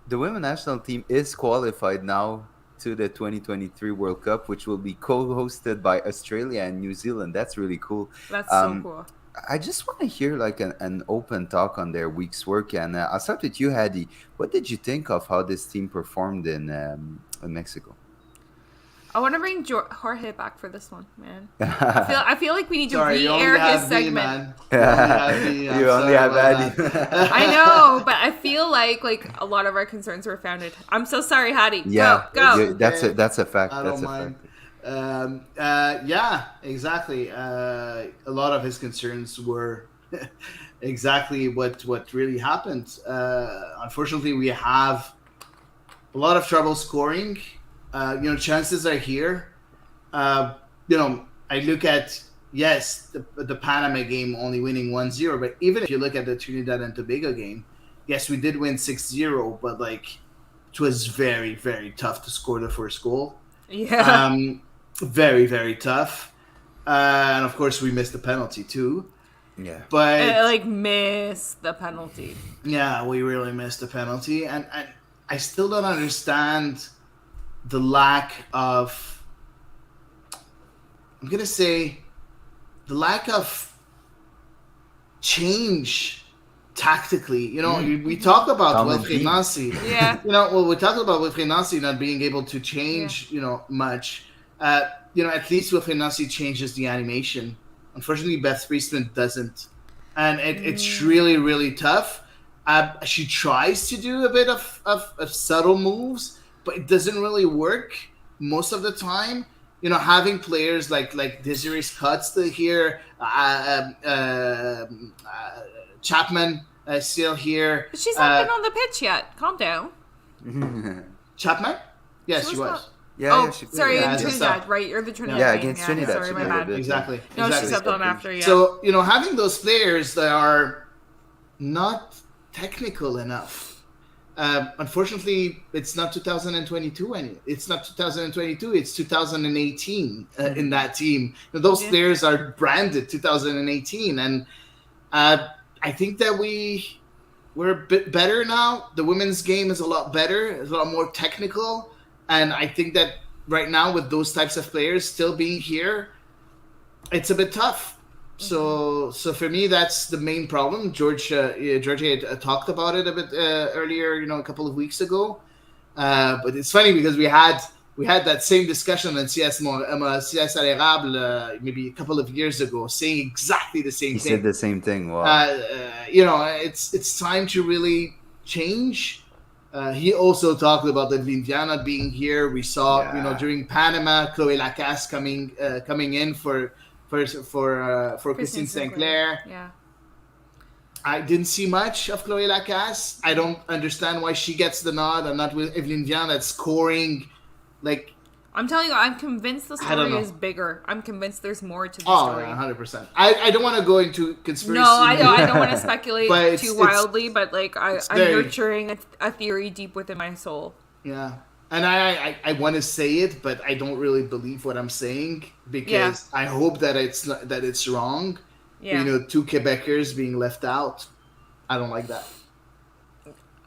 the women national team is qualified now to the 2023 World Cup, which will be co-hosted by Australia and New Zealand. That's really cool. That's so cool. I just want to hear like an open talk on their week's work, and I'll start with you, Hady. What did you think of how this team performed in Mexico? I want to bring Jorge back for this one, man. I feel like we need to re-air his segment. You only have Hady. I know, but I feel like a lot of our concerns were founded. I'm so sorry, Hady. Yeah, go. That's a fact. I don't mind. Yeah, exactly. A lot of his concerns were exactly what really happened. Unfortunately, we have a lot of trouble scoring. Chances are here. I look at, yes, the Panama game only winning 1-0, but even if you look at the Trinidad and Tobago game, yes, we did win 6-0, but it was very, very tough to score the first goal. Yeah. Very, very tough. And of course, we missed the penalty too. Yeah. But missed the penalty. Yeah, we really missed the penalty, and I still don't understand the lack of. I'm gonna say the lack of change tactically. We talk about Wilfried Nancy. Yeah. We talk about Wilfried Nancy not being able to change. Much. At least Wilfried Nancy changes the animation. Unfortunately, Beth Priestman doesn't, and it's really, really tough. She tries to do a bit of subtle moves, but it doesn't really work most of the time. Having players like Desiree Scott still here, Chapman still here. But she's not been on the pitch yet. Calm down. Chapman? Yes, she was. Yeah, sorry, in Trinidad, right? You're the Trinidad. Yeah, against Trinidad. Sorry, my bad. Exactly. No, she stepped on after, yeah. So, having those players that are not technical enough. Unfortunately, it's not 2022 it's not 2022, it's 2018 in that team. Those players are branded 2018, and I think that we're a bit better now. The women's game is a lot better. It's a lot more technical. And I think that right now with those types of players still being here, it's a bit tough. So for me, that's the main problem. Georgia had talked about it a bit earlier, a couple of weeks ago. But it's funny because we had that same discussion on CS Érable maybe a couple of years ago, saying exactly the same thing. He said the same thing. Wow. It's time to really change. He also talked about the Viviana being here. We saw, during Panama, Chloé Lacasse coming in for Christine Sinclair. Yeah. I didn't see much of Chloé Lacasse. I don't understand why she gets the nod and not with Evelyn Vian that's scoring. I'm telling you, I'm convinced the story is bigger. I'm convinced there's more to the story. 100%. I don't want to go into conspiracy. No, I don't want to speculate too wildly, but I'm nurturing a theory deep within my soul. Yeah. And I want to say it, but I don't really believe what I'm saying because I hope that it's wrong. Yeah. Two Quebecers being left out. I don't like that.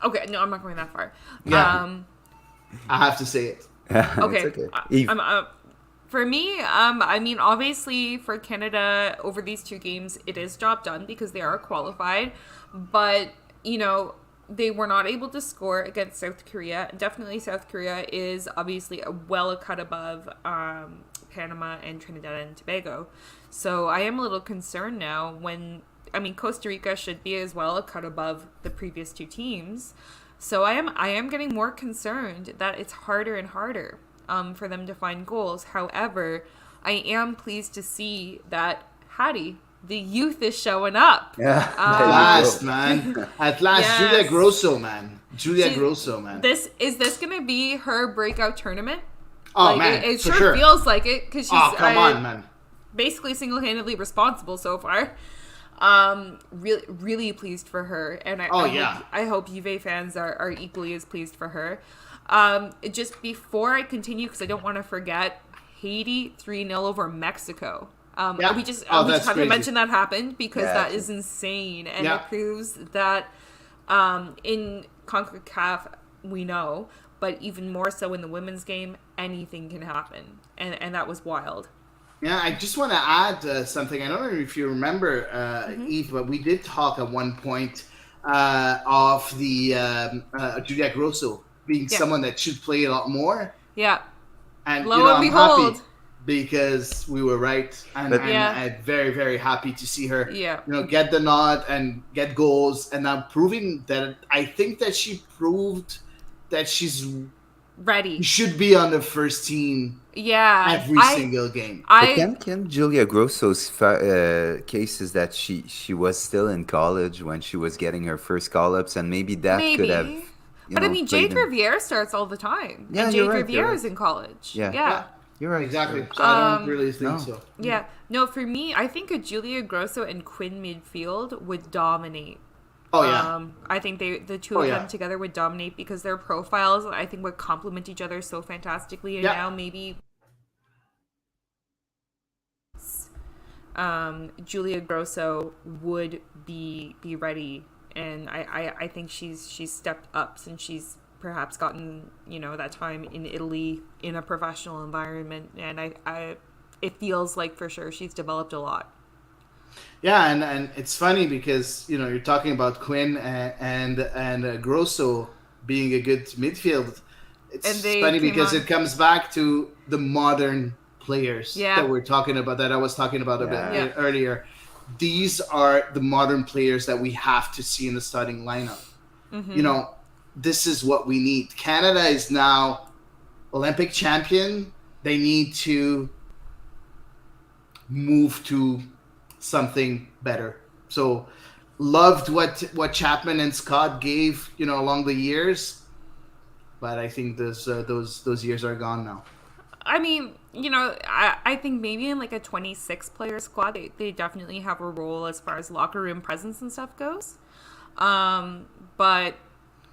Okay, no, I'm not going that far. Yeah. I have to say it. Okay. It's okay. For me, I mean, obviously for Canada over these two games, it is job done because they are qualified. But, you know, they were not able to score against South Korea. Definitely South Korea is obviously a cut above Panama and Trinidad and Tobago. So I am a little concerned now Costa Rica should be as well a cut above the previous two teams. So I am getting more concerned that it's harder and harder for them to find goals. However, I am pleased to see that Hady, the youth, is showing up. Yeah. At last, man. At last, Yes. Julia Grosso, man. Grosso, man. Is this going to be her breakout tournament? Oh, man, It for sure sure. feels like it because she's Come on, man. basically single-handedly responsible so far. Really pleased for her, and I hope Juve fans are equally as pleased for her. Just before I continue, because I don't want to forget, Haiti 3-0 over Mexico. We just have to mention that happened because that is insane, and it proves that in Concacaf we know, but even more so in the women's game, anything can happen, and that was wild. Yeah, I just want to add something. I don't know if you remember, Eve, but we did talk at one point of the Julia Grosso being someone that should play a lot more. Yeah. And Lo and I'm behold. happy because we were right, and I'm very, very happy to see her. Yeah. Get the nod and get goals, and now proving that I think that she proved that she's ready. Should be on the first team. Yeah, every single game. Can Julia Grosso's case is that she was still in college when she was getting her first call-ups, and maybe that could have. But I mean, Jade Riviere starts all the time. Yeah, and Jade Riviere is in college. Yeah. You're right. Exactly. So I don't really think so. Yeah. No, for me, I think a Julia Grosso and Quinn midfield would dominate. Oh, yeah. I think the two of them together would dominate because their profiles, I think, would complement each other so fantastically. And now maybe Julia Grosso would be ready. And I think she's stepped up since she's perhaps gotten, that time in Italy in a professional environment. And it feels like for sure she's developed a lot. Yeah, and it's funny because you're talking about Quinn and Grosso being a good midfield. It's funny because it comes back to the modern players that we're talking about, that I was talking about a bit earlier. These are the modern players that we have to see in the starting lineup. Mm-hmm. This is what we need. Canada is now Olympic champion. They need to move to something better. So loved what Chapman and Scott gave, along the years, but I think those years are gone now. I mean, I think maybe in like a 26 player squad, they definitely have a role as far as locker room presence and stuff goes. But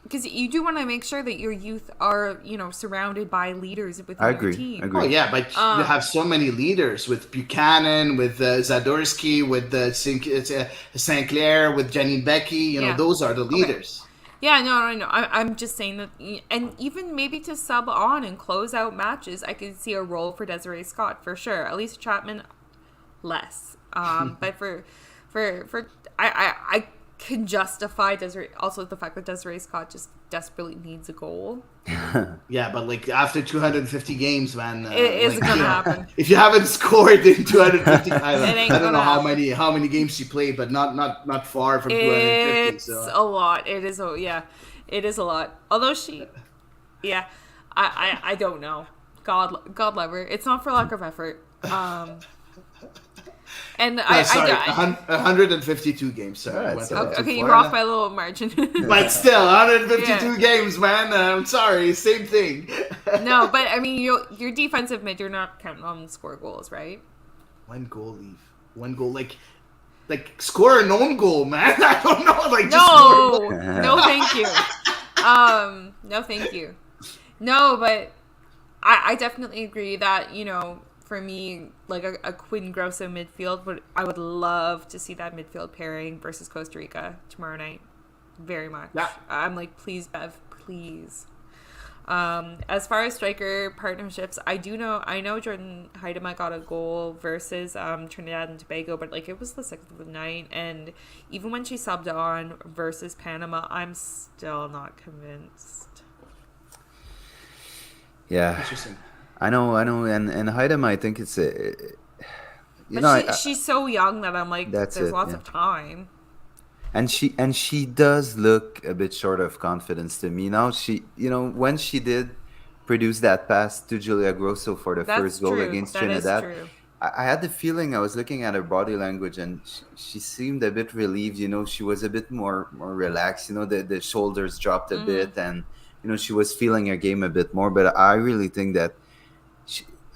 because you do want to make sure that your youth are, surrounded by leaders within your team. I agree. Oh, yeah, but you have so many leaders with Buchanan, with Zadorsky, with St. Clair, with Janine Becky. Those are the leaders. Okay. Yeah, no. I'm just saying that, and even maybe to sub on and close out matches, I could see a role for Desiree Scott for sure. At least Chapman, less. But for I can justify Desiree, also the fact that Desiree Scott just desperately needs a goal. Yeah, but like after 250 games, man, it isn't gonna happen. If you haven't scored in 250, I don't know how happen. many games she played, but not far from 250. It's a lot. It is a lot. Although I don't know. God love her. It's not for lack of effort. And 152 games. Sorry. Okay, you were off by a little margin. But still, 152 games, man. I'm sorry, same thing. No, but I mean, your defensive mid, you're not counting on score goals, right? One goal, like score an own goal, man. I don't know, just score. No, thank you. No, thank you. No, but I definitely agree that for me, like a Quinn Grosso midfield, I would love to see that midfield pairing versus Costa Rica tomorrow night. Very much. Yeah. I'm like, please, Bev, please. As far as striker partnerships, I know Jordan Heidema got a goal versus Trinidad and Tobago, but like it was the 6th of the night, and even when she subbed on versus Panama, I'm still not convinced. Yeah, Interesting. I know, and Haidam, I think it's a, she's so young that I'm like, That's there's it, lots yeah. of time. and she does look a bit short of confidence to me now. She, when she did produce that pass to Julia Grosso for the That's first goal true. against That is Trinidad, true. I had the feeling, I was looking at her body language, and she seemed a bit relieved. She was a bit more relaxed. The shoulders dropped a bit, and she was feeling her game a bit more. But I really think that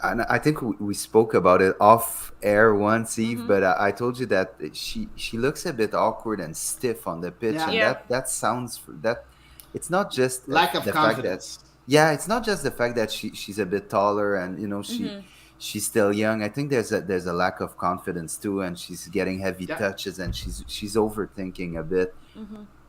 and I think we spoke about it off air once, Eve. But I told you that she looks a bit awkward and stiff on the pitch, Yeah. and Yeah. that sounds that it's not just Lack of the fact that confidence. it's not just the fact that she's a bit taller, and she's still young. I think there's a lack of confidence too, and she's getting heavy Yeah. touches, and she's overthinking a bit.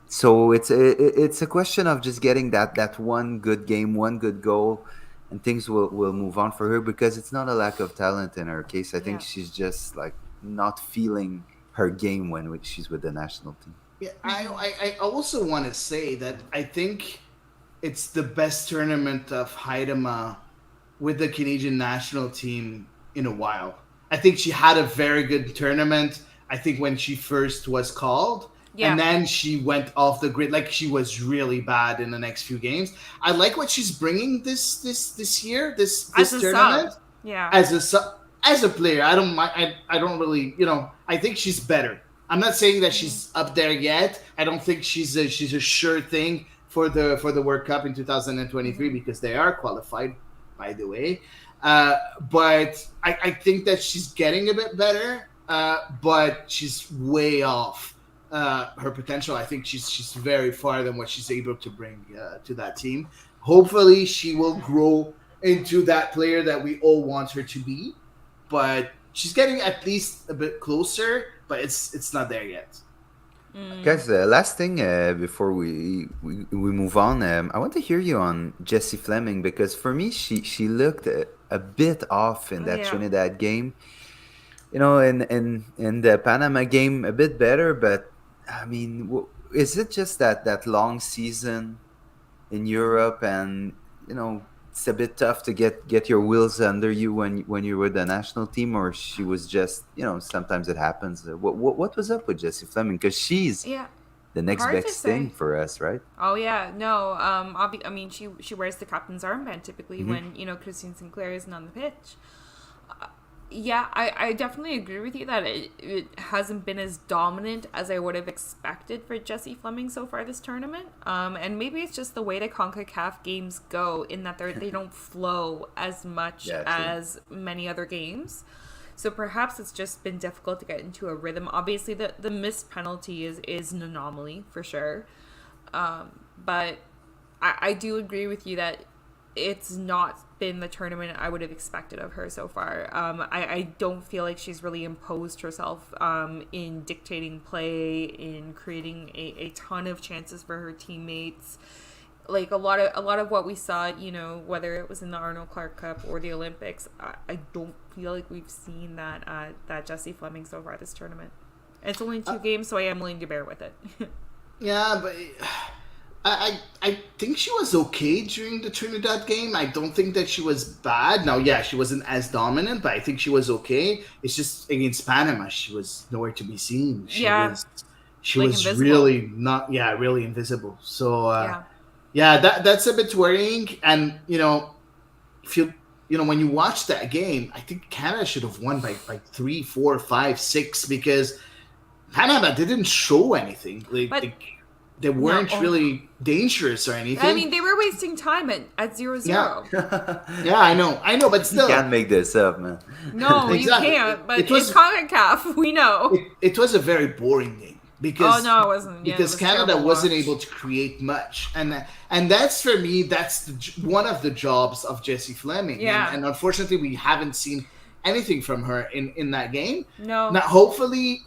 So it's a question of just getting that one good game, one good goal, and things will move on for her, because it's not a lack of talent in her case. I think Yeah. she's just like not feeling her game when she's with the national team. Yeah, I also want to say that I think it's the best tournament of Haidema with the Canadian national team in a while. I think she had a very good tournament. I think when she first was called, Yeah. and then she went off the grid. Like, she was really bad in the next few games. I like what she's bringing this year, this As a tournament. sub. Yeah. As a player, I don't mind. I don't really, I think she's better. I'm not saying that she's up there yet. I don't think she's a sure thing for the World Cup in 2023, because they are qualified, by the way. But I think that she's getting a bit better. But she's way off her potential. I think she's very far than what she's able to bring to that team. Hopefully, she will grow into that player that we all want her to be. But she's getting at least a bit closer, but it's not there yet. Guys, last thing before we move on, I want to hear you on Jessie Fleming, because for me she looked a bit off in that Yeah. Trinidad game. In the Panama game a bit better, but I mean, is it just that long season in Europe, and it's a bit tough to get your wheels under you when you're with the national team, or she was just sometimes it happens? What was up with Jessie Fleming? Because she's Yeah. the next Hard to best thing say. for us, right? Oh yeah, no. I mean, she wears the captain's armband typically when Christine Sinclair isn't on the pitch. Yeah, I definitely agree with you that it hasn't been as dominant as I would have expected for Jessie Fleming so far this tournament. And maybe it's just the way the Concacaf games go, in that they don't flow as much Yeah, true. as many other games. So perhaps it's just been difficult to get into a rhythm. Obviously, the missed penalty is an anomaly for sure. But I do agree with you that it's not been the tournament I would have expected of her so far. I don't feel like she's really imposed herself in dictating play, in creating a ton of chances for her teammates. Like a lot of what we saw, whether it was in the Arnold Clark Cup or the Olympics, I don't feel like we've seen that Jessie Fleming so far this tournament. It's only 2 games, so I am willing to bear with it. Yeah, but I think she was okay during the Trinidad game. I don't think that she was bad. Now, yeah, she wasn't as dominant, but I think she was okay. It's just against Panama, she was nowhere to be seen. She Yeah. she Like was invisible. really not, really invisible. So Yeah. that's a bit worrying. And if you when you watch that game, I think Canada should have won by 3, 4, 5, 6, because Panama didn't show anything. But- They weren't No. really dangerous or anything. I mean, they were wasting time at 0-0. Yeah, I know, but You still, can't make this up, man. No, Exactly. you can't. But It was- it's Concacaf. We know. it was a very boring game because Oh no, it wasn't. Yeah, because it was Canada terrible to wasn't watch. able to create much, and that's for me. That's one of the jobs of Jessie Fleming. Yeah. And unfortunately, we haven't seen anything from her in that game. No. Now, hopefully,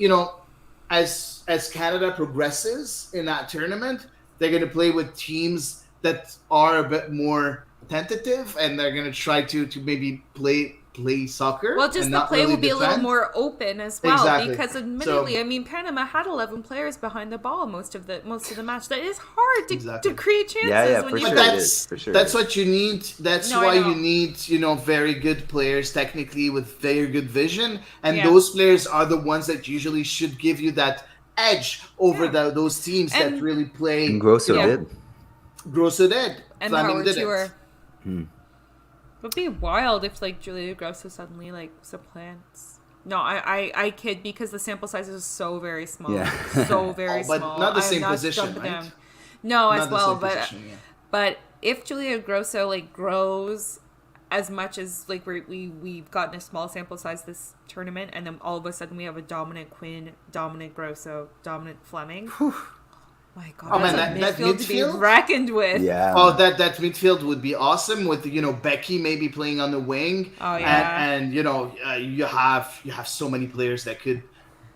as Canada progresses in that tournament, they're going to play with teams that are a bit more tentative, and they're going to try to maybe play soccer. Well, just and the not play really will be a little defend. more open as well, Exactly. because admittedly, So- I mean, Panama had 11 players behind the ball most of the match. That is hard to, Exactly. to create chances Yeah, when for you sure But it that's is, for sure that's it is. what you need. That's No, I why know. you need very good players technically with very good vision, and Yeah. those players are the ones that usually should give you that edge over Yeah. those teams that And- really play. And Grosso Yeah. did. Grosso did. and Fleming Howard didn't. Tour. It would be wild if like Julia Grosso suddenly like supplants. No, I kid, because the sample size is so very small. Yeah. So very But small. not the I'm same not position, jumping right? down. No, as Not the well, same position, yeah. but if Julia Grosso like grows as much as like we've gotten a small sample size this tournament, and then all of a sudden we have a dominant Quinn, dominant Grosso, dominant Fleming. My God, Oh, man, that's a that midfield to be midfield? reckoned with. Yeah. Oh, that midfield would be awesome with Becky maybe playing on the wing. Oh, yeah. and you have so many players that could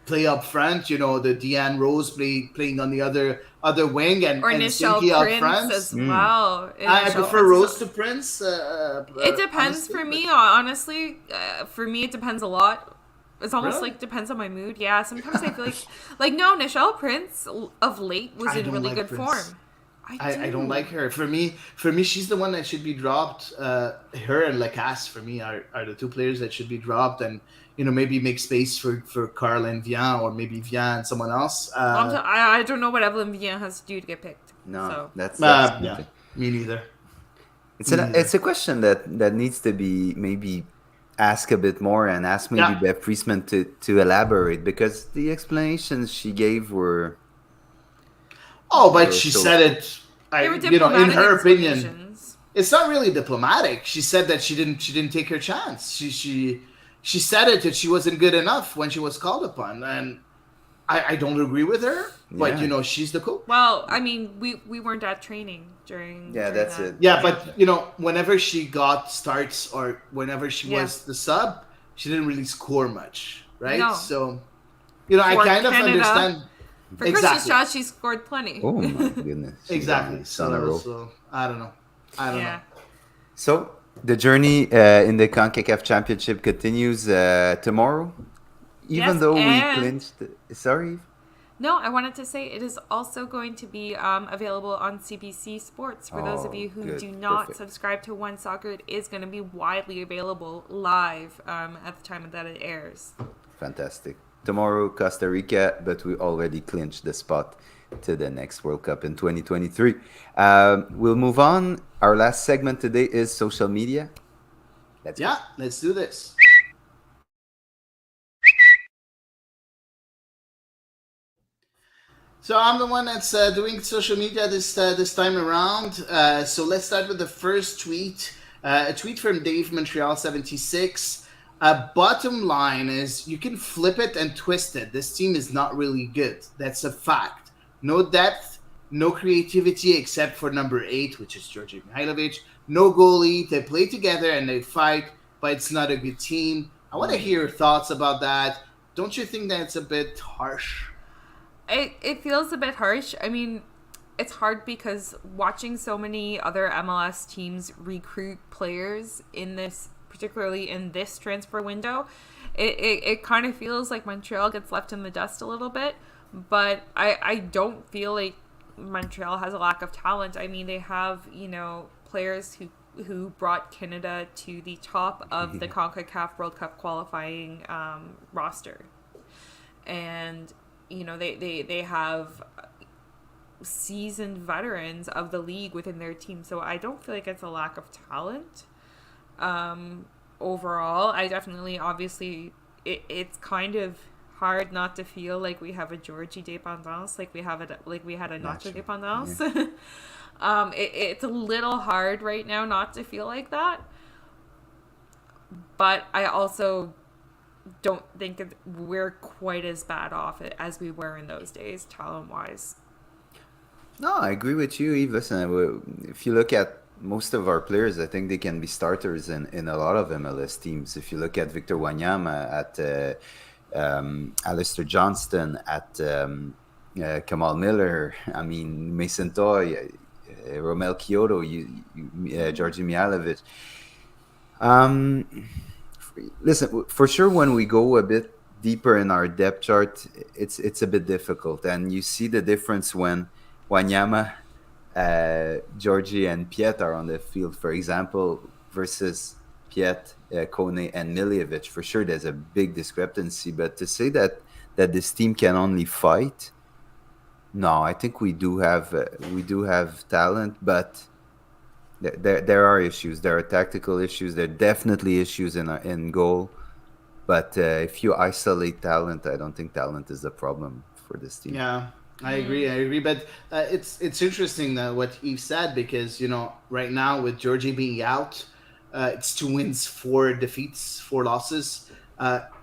play up front. The Deanne Rose playing on the other wing, and Or and Nichelle Sinky out Prince front. as well. I Nichelle prefer Prince Rose is- to Prince. It depends honestly, for but- me, honestly. For me, it depends a lot. It's almost Really? like depends on my mood. Yeah, sometimes I feel like no, Nichelle Prince of late was I in don't really like good Prince. form. I don't like her. For me, she's the one that should be dropped. Her and Lacasse for me are the two players that should be dropped, and maybe make space for Carl and Vian, or maybe Vian and someone else. I don't know what Evelyn Vian has to do to get picked. No, So. that's Yeah, me neither. It's a question that needs to be maybe asked a bit more, and ask maybe Yeah. Beth Priestman to elaborate, because the explanations she gave were Oh, but Or she so- said it. They were In diplomatic her opinion, explanations. it's not really diplomatic. She said that she didn't take her chance. She said it that she wasn't good enough when she was called upon, and I don't agree with her. But Yeah. she's the coach. Well, I mean, we weren't at training during. Yeah, during that's that. it. Yeah, but whenever she got starts, or whenever she Yeah. was the sub, she didn't really score much, right? No. So, I For kind of Canada. understand. For Exactly. Christian Shaw, she scored plenty. oh my goodness. She's Exactly. on a roll. So I don't know. I don't Yeah. know. So the journey in the Concacaf Championship continues tomorrow, even Yes, though we and- clinched. Sorry. No, I wanted to say it is also going to be available on CBC Sports. For those of Oh, you who good. do not Perfect. subscribe to One Soccer, it is going to be widely available live at the time that it airs. Fantastic. Tomorrow, Costa Rica, but we already clinched the spot to the next World Cup in 2023. We'll move on. Our last segment today is social media. Let's go. Yeah, let's do this. So I'm the one that's doing social media this time around. So let's start with the first tweet. A tweet from Dave Montreal 76. Bottom line is you can flip it and twist it. This team is not really good. That's a fact. No depth, no creativity except for number 8, which is Georgi Mihailovic. No goalie. They play together and they fight, but it's not a good team. I want to hear your thoughts about that. Don't you think that's a bit harsh? It feels a bit harsh. I mean, it's hard because watching so many other MLS teams recruit players in this, particularly in this transfer window, it kind of feels like Montreal gets left in the dust a little bit. But I don't feel like Montreal has a lack of talent. I mean, they have, players who brought Canada to the top of the Concacaf World Cup qualifying roster. And they have seasoned veterans of the league within their team, so I don't feel like it's a lack of talent. Overall, I definitely, obviously, it's kind of hard not to feel like we have a Georgie dépendance, like we had a Nacho dépendance. Yeah. It's a little hard right now not to feel like that, but I also don't think we're quite as bad off as we were in those days, talent-wise. No, I agree with you, Yves. Listen, if you look at most of our players, I think they can be starters in a lot of MLS teams. If you look at Victor Wanyama, at Alistair Johnston, at Kamal Miller, I mean, Mason Toy, Romel Kyoto, Georgi Mihailovic. Um, Listen, for sure, when we go a bit deeper in our depth chart, it's a bit difficult, and you see the difference when Wanyama, Georgie, and Piet are on the field, for example, versus Piet, Kone, and Miljevic. For sure, there's a big discrepancy. But to say that this team can only fight, no, I think we do have talent, but there are issues. There are tactical issues. There are definitely issues in goal. But if you isolate talent, I don't think talent is the problem for this team. Yeah, I agree. But it's interesting what Yves said, because right now with Georgie being out, it's 2 wins, 4 defeats, 4 losses.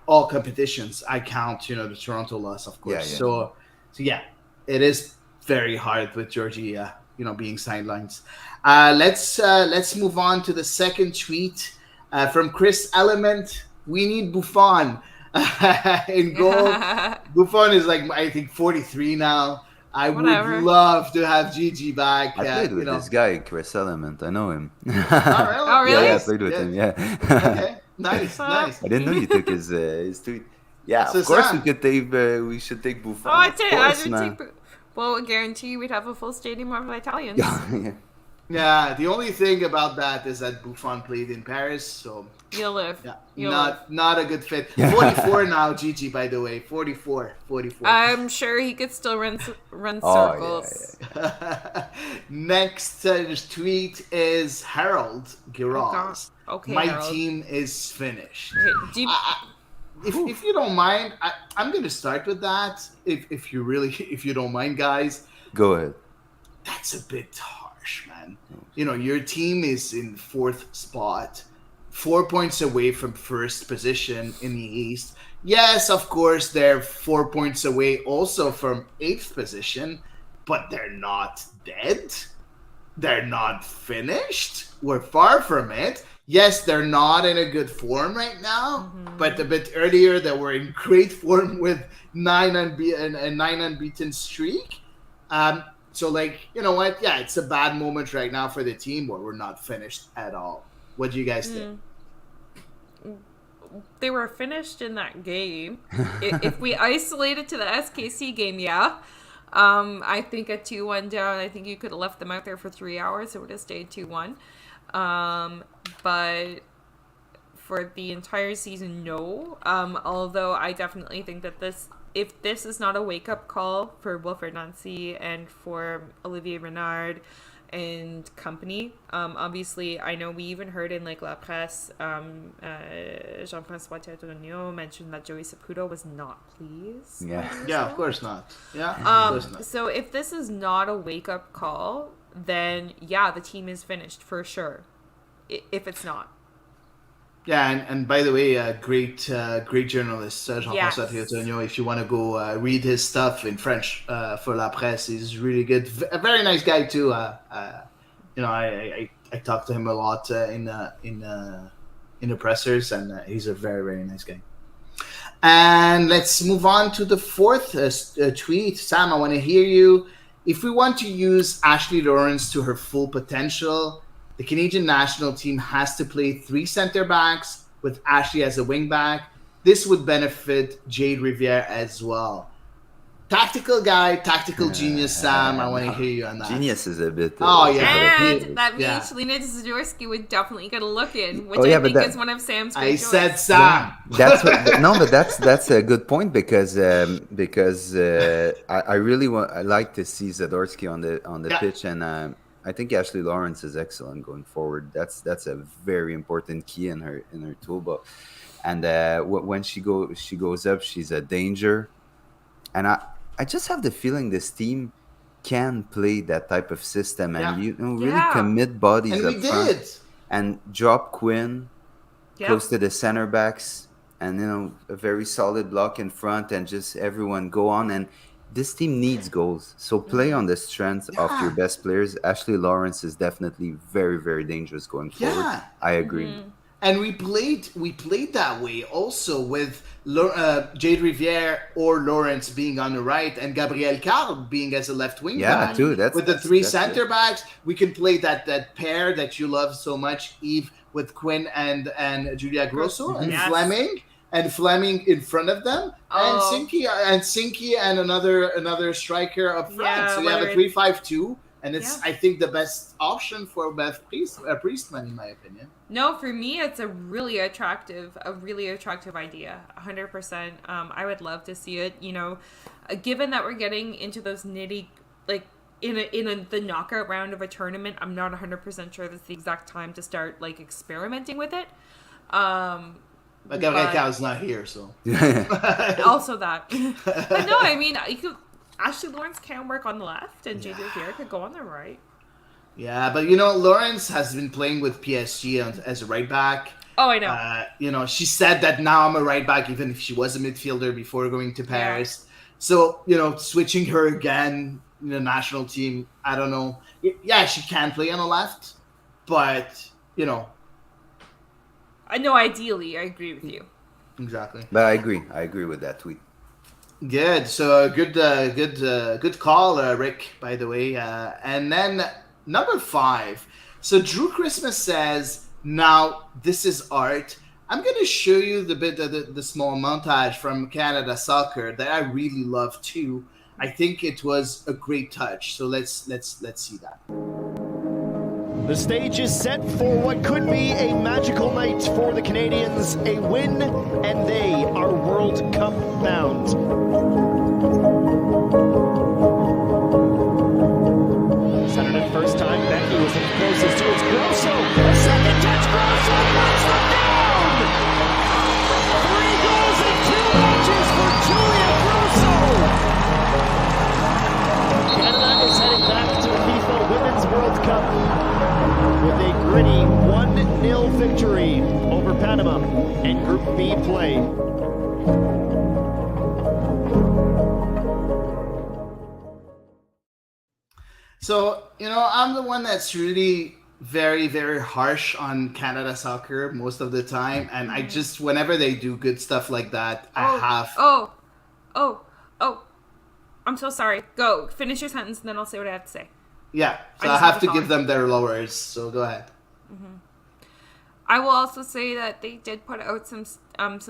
All competitions. I count the Toronto loss, of course. Yeah. So yeah, it is very hard with Georgie being sidelines. Let's move on to the second tweet from Chris Element. We need Buffon in goal. Buffon is I think 43 now. I would love to have Gigi back. I played with this guy, Chris Element. I know him. Oh, really? Yeah, I played with him. Yeah. Okay. Nice. I didn't know you took his tweet. Yeah, So of course Sam, we should take Buffon. Oh, I Of did. course, I man. would take. Well, I guarantee you we'd have a full stadium of Italians. Yeah. Yeah, the only thing about that is that Buffon played in Paris, so You'll live. yeah, You'll live. not a good fit. 44 now, Gigi, by the way. 44. I'm sure he could still run Oh, circles. Next tweet is Harold Giraz. Okay, My Harold. team is finished. Okay, do you- If you don't mind, I'm going to start with that. If you don't mind, guys, Go ahead. that's a bit harsh, man. Your team is in 4th spot, 4 points away from first position in the East. Yes, of course, they're 4 points away also from 8th position, but they're not dead. They're not finished. We're far from it. Yes, they're not in a good form right now, but a bit earlier they were in great form with 9 unbeaten streak. So you know what? Yeah, it's a bad moment right now for the team, but we're not finished at all. What do you guys think? They were finished in that game. If we isolate it to the SKC game, yeah. I think a 2-1 down, I think you could have left them out there for 3 hours. It would have stayed 2-1. But for the entire season, no. Although I definitely think that if this is not a wake-up call for Wilfred Nancy and for Olivier Renard and company, obviously, I know we even heard in La Presse, Jean-François Théodonio mentioned that Joey Saputo was not pleased. Yeah, of course not. Yeah, of course not. So if this is not a wake-up call, then yeah, the team is finished for sure. If it's not. Yeah, and by the way, great journalist, Jean-François Yes. Théodonio. If you want to go read his stuff in French for La Presse, he's really good. A very nice guy too. I talked to him a lot in the pressers, and he's a very, very nice guy. And let's move on to the 4th tweet. Sam, I want to hear you. If we want to use Ashley Lawrence to her full potential, the Canadian national team has to play 3 center backs with Ashley as a wing back. This would benefit Jade Riviere as well. Tactical guy, tactical genius, Sam. I want to hear you on that. Genius is a bit. Oh, yeah. And that means Yeah. Lena Zadorsky would definitely get a look in, which Oh, yeah, I but think that- is one of Sam's I great said joys. Sam. That's what, no, but that's a good point because I really I like to see Zadorsky on the Yeah. pitch, and I think Ashley Lawrence is excellent going forward. That's a very important key in her toolbox. And when she goes up, she's a danger. And I just have the feeling this team can play that type of system and really Yeah. commit bodies And up we front did. and drop Quinn Yeah. close to the center backs, and a very solid block in front, and just everyone go on. And this team needs goals, so play on the strength of your best players. Ashley Lawrence is definitely very, very dangerous going forward. Yeah. I agree. And we played that way also with Jade Riviere or Lawrence being on the right and Gabriel Carl being as a left wing back. too. That's with the three that's center good. backs. We can play that pair that you love so much, Eve, with Quinn and Julia Grosso and Yes. Fleming in front of them, Oh. and Sinky and another striker up front. Yeah, So you have a whether 3-5-2, and it's Yeah. I think the best option for Beth Priestman, in my opinion. No, for me, it's a really attractive idea. 100%. I would love to see it. You know, given that we're getting into those like in the knockout round of a tournament, I'm not 100% sure that's the exact time to start like experimenting with it. But Gabriel Carl's not here, so Also that. But no, I mean, Ashley Lawrence can work on the left, and Jade Riviere could go on the right. Yeah, but you know, Lawrence has been playing with PSG as a right back. Oh, I know. You know, she said that now I'm a right back, even if she was a midfielder before going to Paris. So, you know, switching her again in the national team, I don't know. Yeah, she can play on the left, but, you know. I know, ideally, I agree with you. Exactly. But I agree with that tweet. Good. So good call, Rick, by the way. And then number 5. So Drew Christmas says, now this is art. I'm going to show you the small montage from Canada Soccer that I really love too. I think it was a great touch. So let's see that. The stage is set for what could be a magical night for the Canadians. A win, and they are World Cup bound. Centered it first time. Becky was the closest to its Grosso. A second touch. Grosso knocks them down. 3 goals in 2 matches for Julia Grosso. Canada is heading back to FIFA Women's World Cup with a gritty 1-0 victory over Panama in Group B play. So, you know, I'm the one that's really very, very harsh on Canada Soccer most of the time. And I just, whenever they do good stuff like that, I have... Oh. I'm so sorry. Go. Finish your sentence, and then I'll say what I have to say. Yeah, so I I just have have to a give thought. them their lowers. So go ahead. I will also say that they did put out some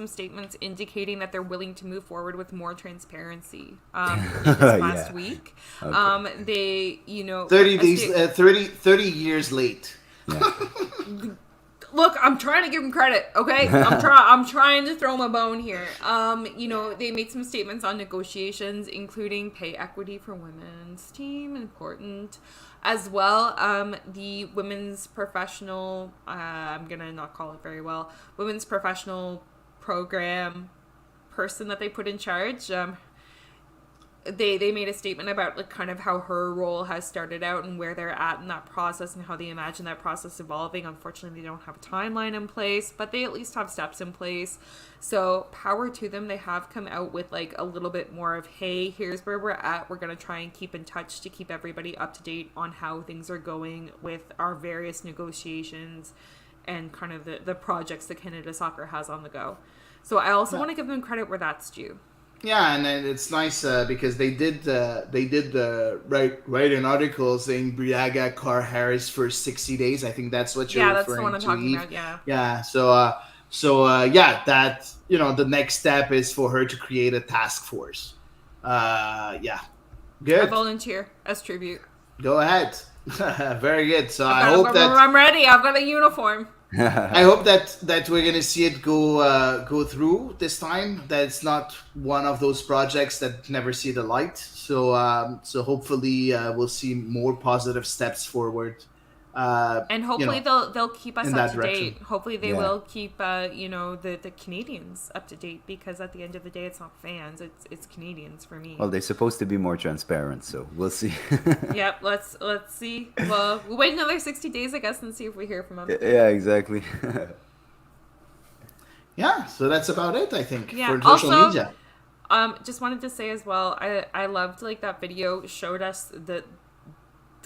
statements indicating that they're willing to move forward with more transparency. This last week, Okay. they 30 years late. Yeah. Look, I'm trying to give them credit, okay? I'm trying to throw them a bone here. They made some statements on negotiations, including pay equity for women's team, important. As well, the women's professional, I'm gonna not call it very well, women's professional program person that they put in charge. They made a statement about like kind of how her role has started out and where they're at in that process and how they imagine that process evolving. Unfortunately, they don't have a timeline in place, but they at least have steps in place. So power to them. They have come out with like a little bit more of, hey, here's where we're at. We're going to try and keep in touch to keep everybody up to date on how things are going with our various negotiations and kind of the projects that Canada Soccer has on the go. So I also want to give them credit where that's due. Yeah, and it's nice because they did write an article saying Briaga Carr Harris for 60 days. I think that's what you're referring to. Yeah, that's the one I'm talking about. Yeah. Yeah. So that the next step is for her to create a task force. Yeah. Good. I volunteer as tribute. Go ahead. Very good. So I hope that I'm ready. I've got a uniform. I hope that we're gonna see it go through this time. That it's not one of those projects that never see the light. So hopefully we'll see more positive steps forward. And hopefully they'll keep us in up that to direction. date. Hopefully they will keep the Canadians up to date, because at the end of the day, it's not fans, it's Canadians for me. Well, they're supposed to be more transparent, so we'll see. Yep, let's see. Well, we'll wait another 60 days, I guess, and see if we hear from them. Yeah, exactly. Yeah, so that's about it, I think, Yeah. for social Also, media. just wanted to say as well, I loved like that video showed us the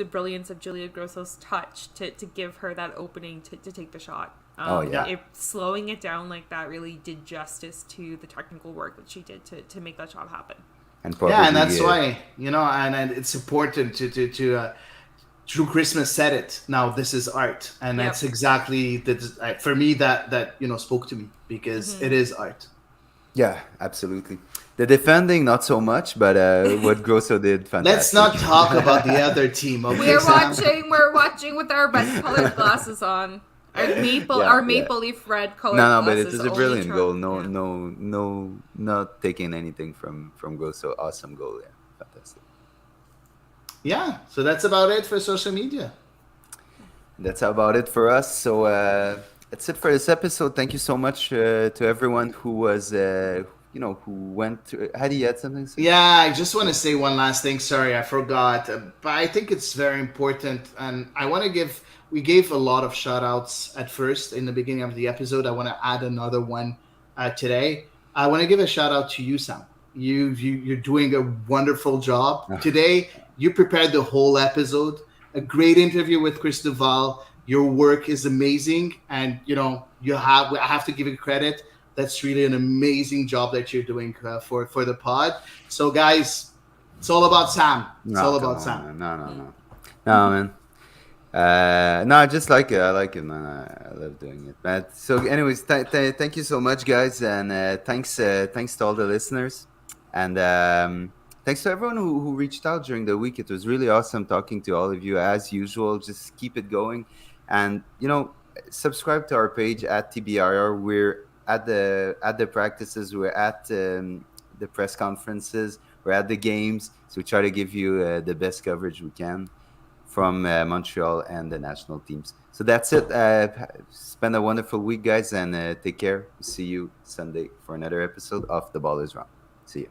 brilliance of Julia Grosso's touch to give her that opening to take the shot. Oh, yeah. Slowing it down like that really did justice to the technical work that she did to make that job happen. And probably, Yeah, and that's why, and it's important to through Christmas said it. Now this is art, and that's exactly for me that spoke to me because it is art. Yeah, absolutely. The defending, not so much, but what Grosso did, fantastic. Let's not talk about the other team. Okay, We're watching with our best colored glasses on. Our maple leaf red colored No, glasses. but it was a brilliant goal. No, not taking anything from Grosso. Awesome goal, yeah, fantastic. Yeah, so that's about it for social media. That's about it for us. So that's it for this episode. Thank you so much to everyone who was, who went to. Hady, you had something to say? Yeah, I just want to say one last thing. Sorry, I forgot. But I think it's very important. And I want to we gave a lot of shout outs at first in the beginning of the episode. I want to add another one today. I want to give a shout out to you, Sam. You're doing a wonderful job. Today, you prepared the whole episode. A great interview with Chris Duval. Your work is amazing. And, I have to give you credit. That's really an amazing job that you're doing for the pod. So, guys, it's all about Sam. It's all about Sam. No, man. No, I just like it. I like it, man. I love doing it. But so, anyways, thank you so much, guys, and thanks to all the listeners, and thanks to everyone who reached out during the week. It was really awesome talking to all of you as usual. Just keep it going, and subscribe to our page at TBRR. We're at the practices. We're at the press conferences. We're at the games. So we try to give you the best coverage we can from Montreal and the national teams. So that's it. Spend a wonderful week, guys, and take care. See you Sunday for another episode of The Ball Is Wrong. See you.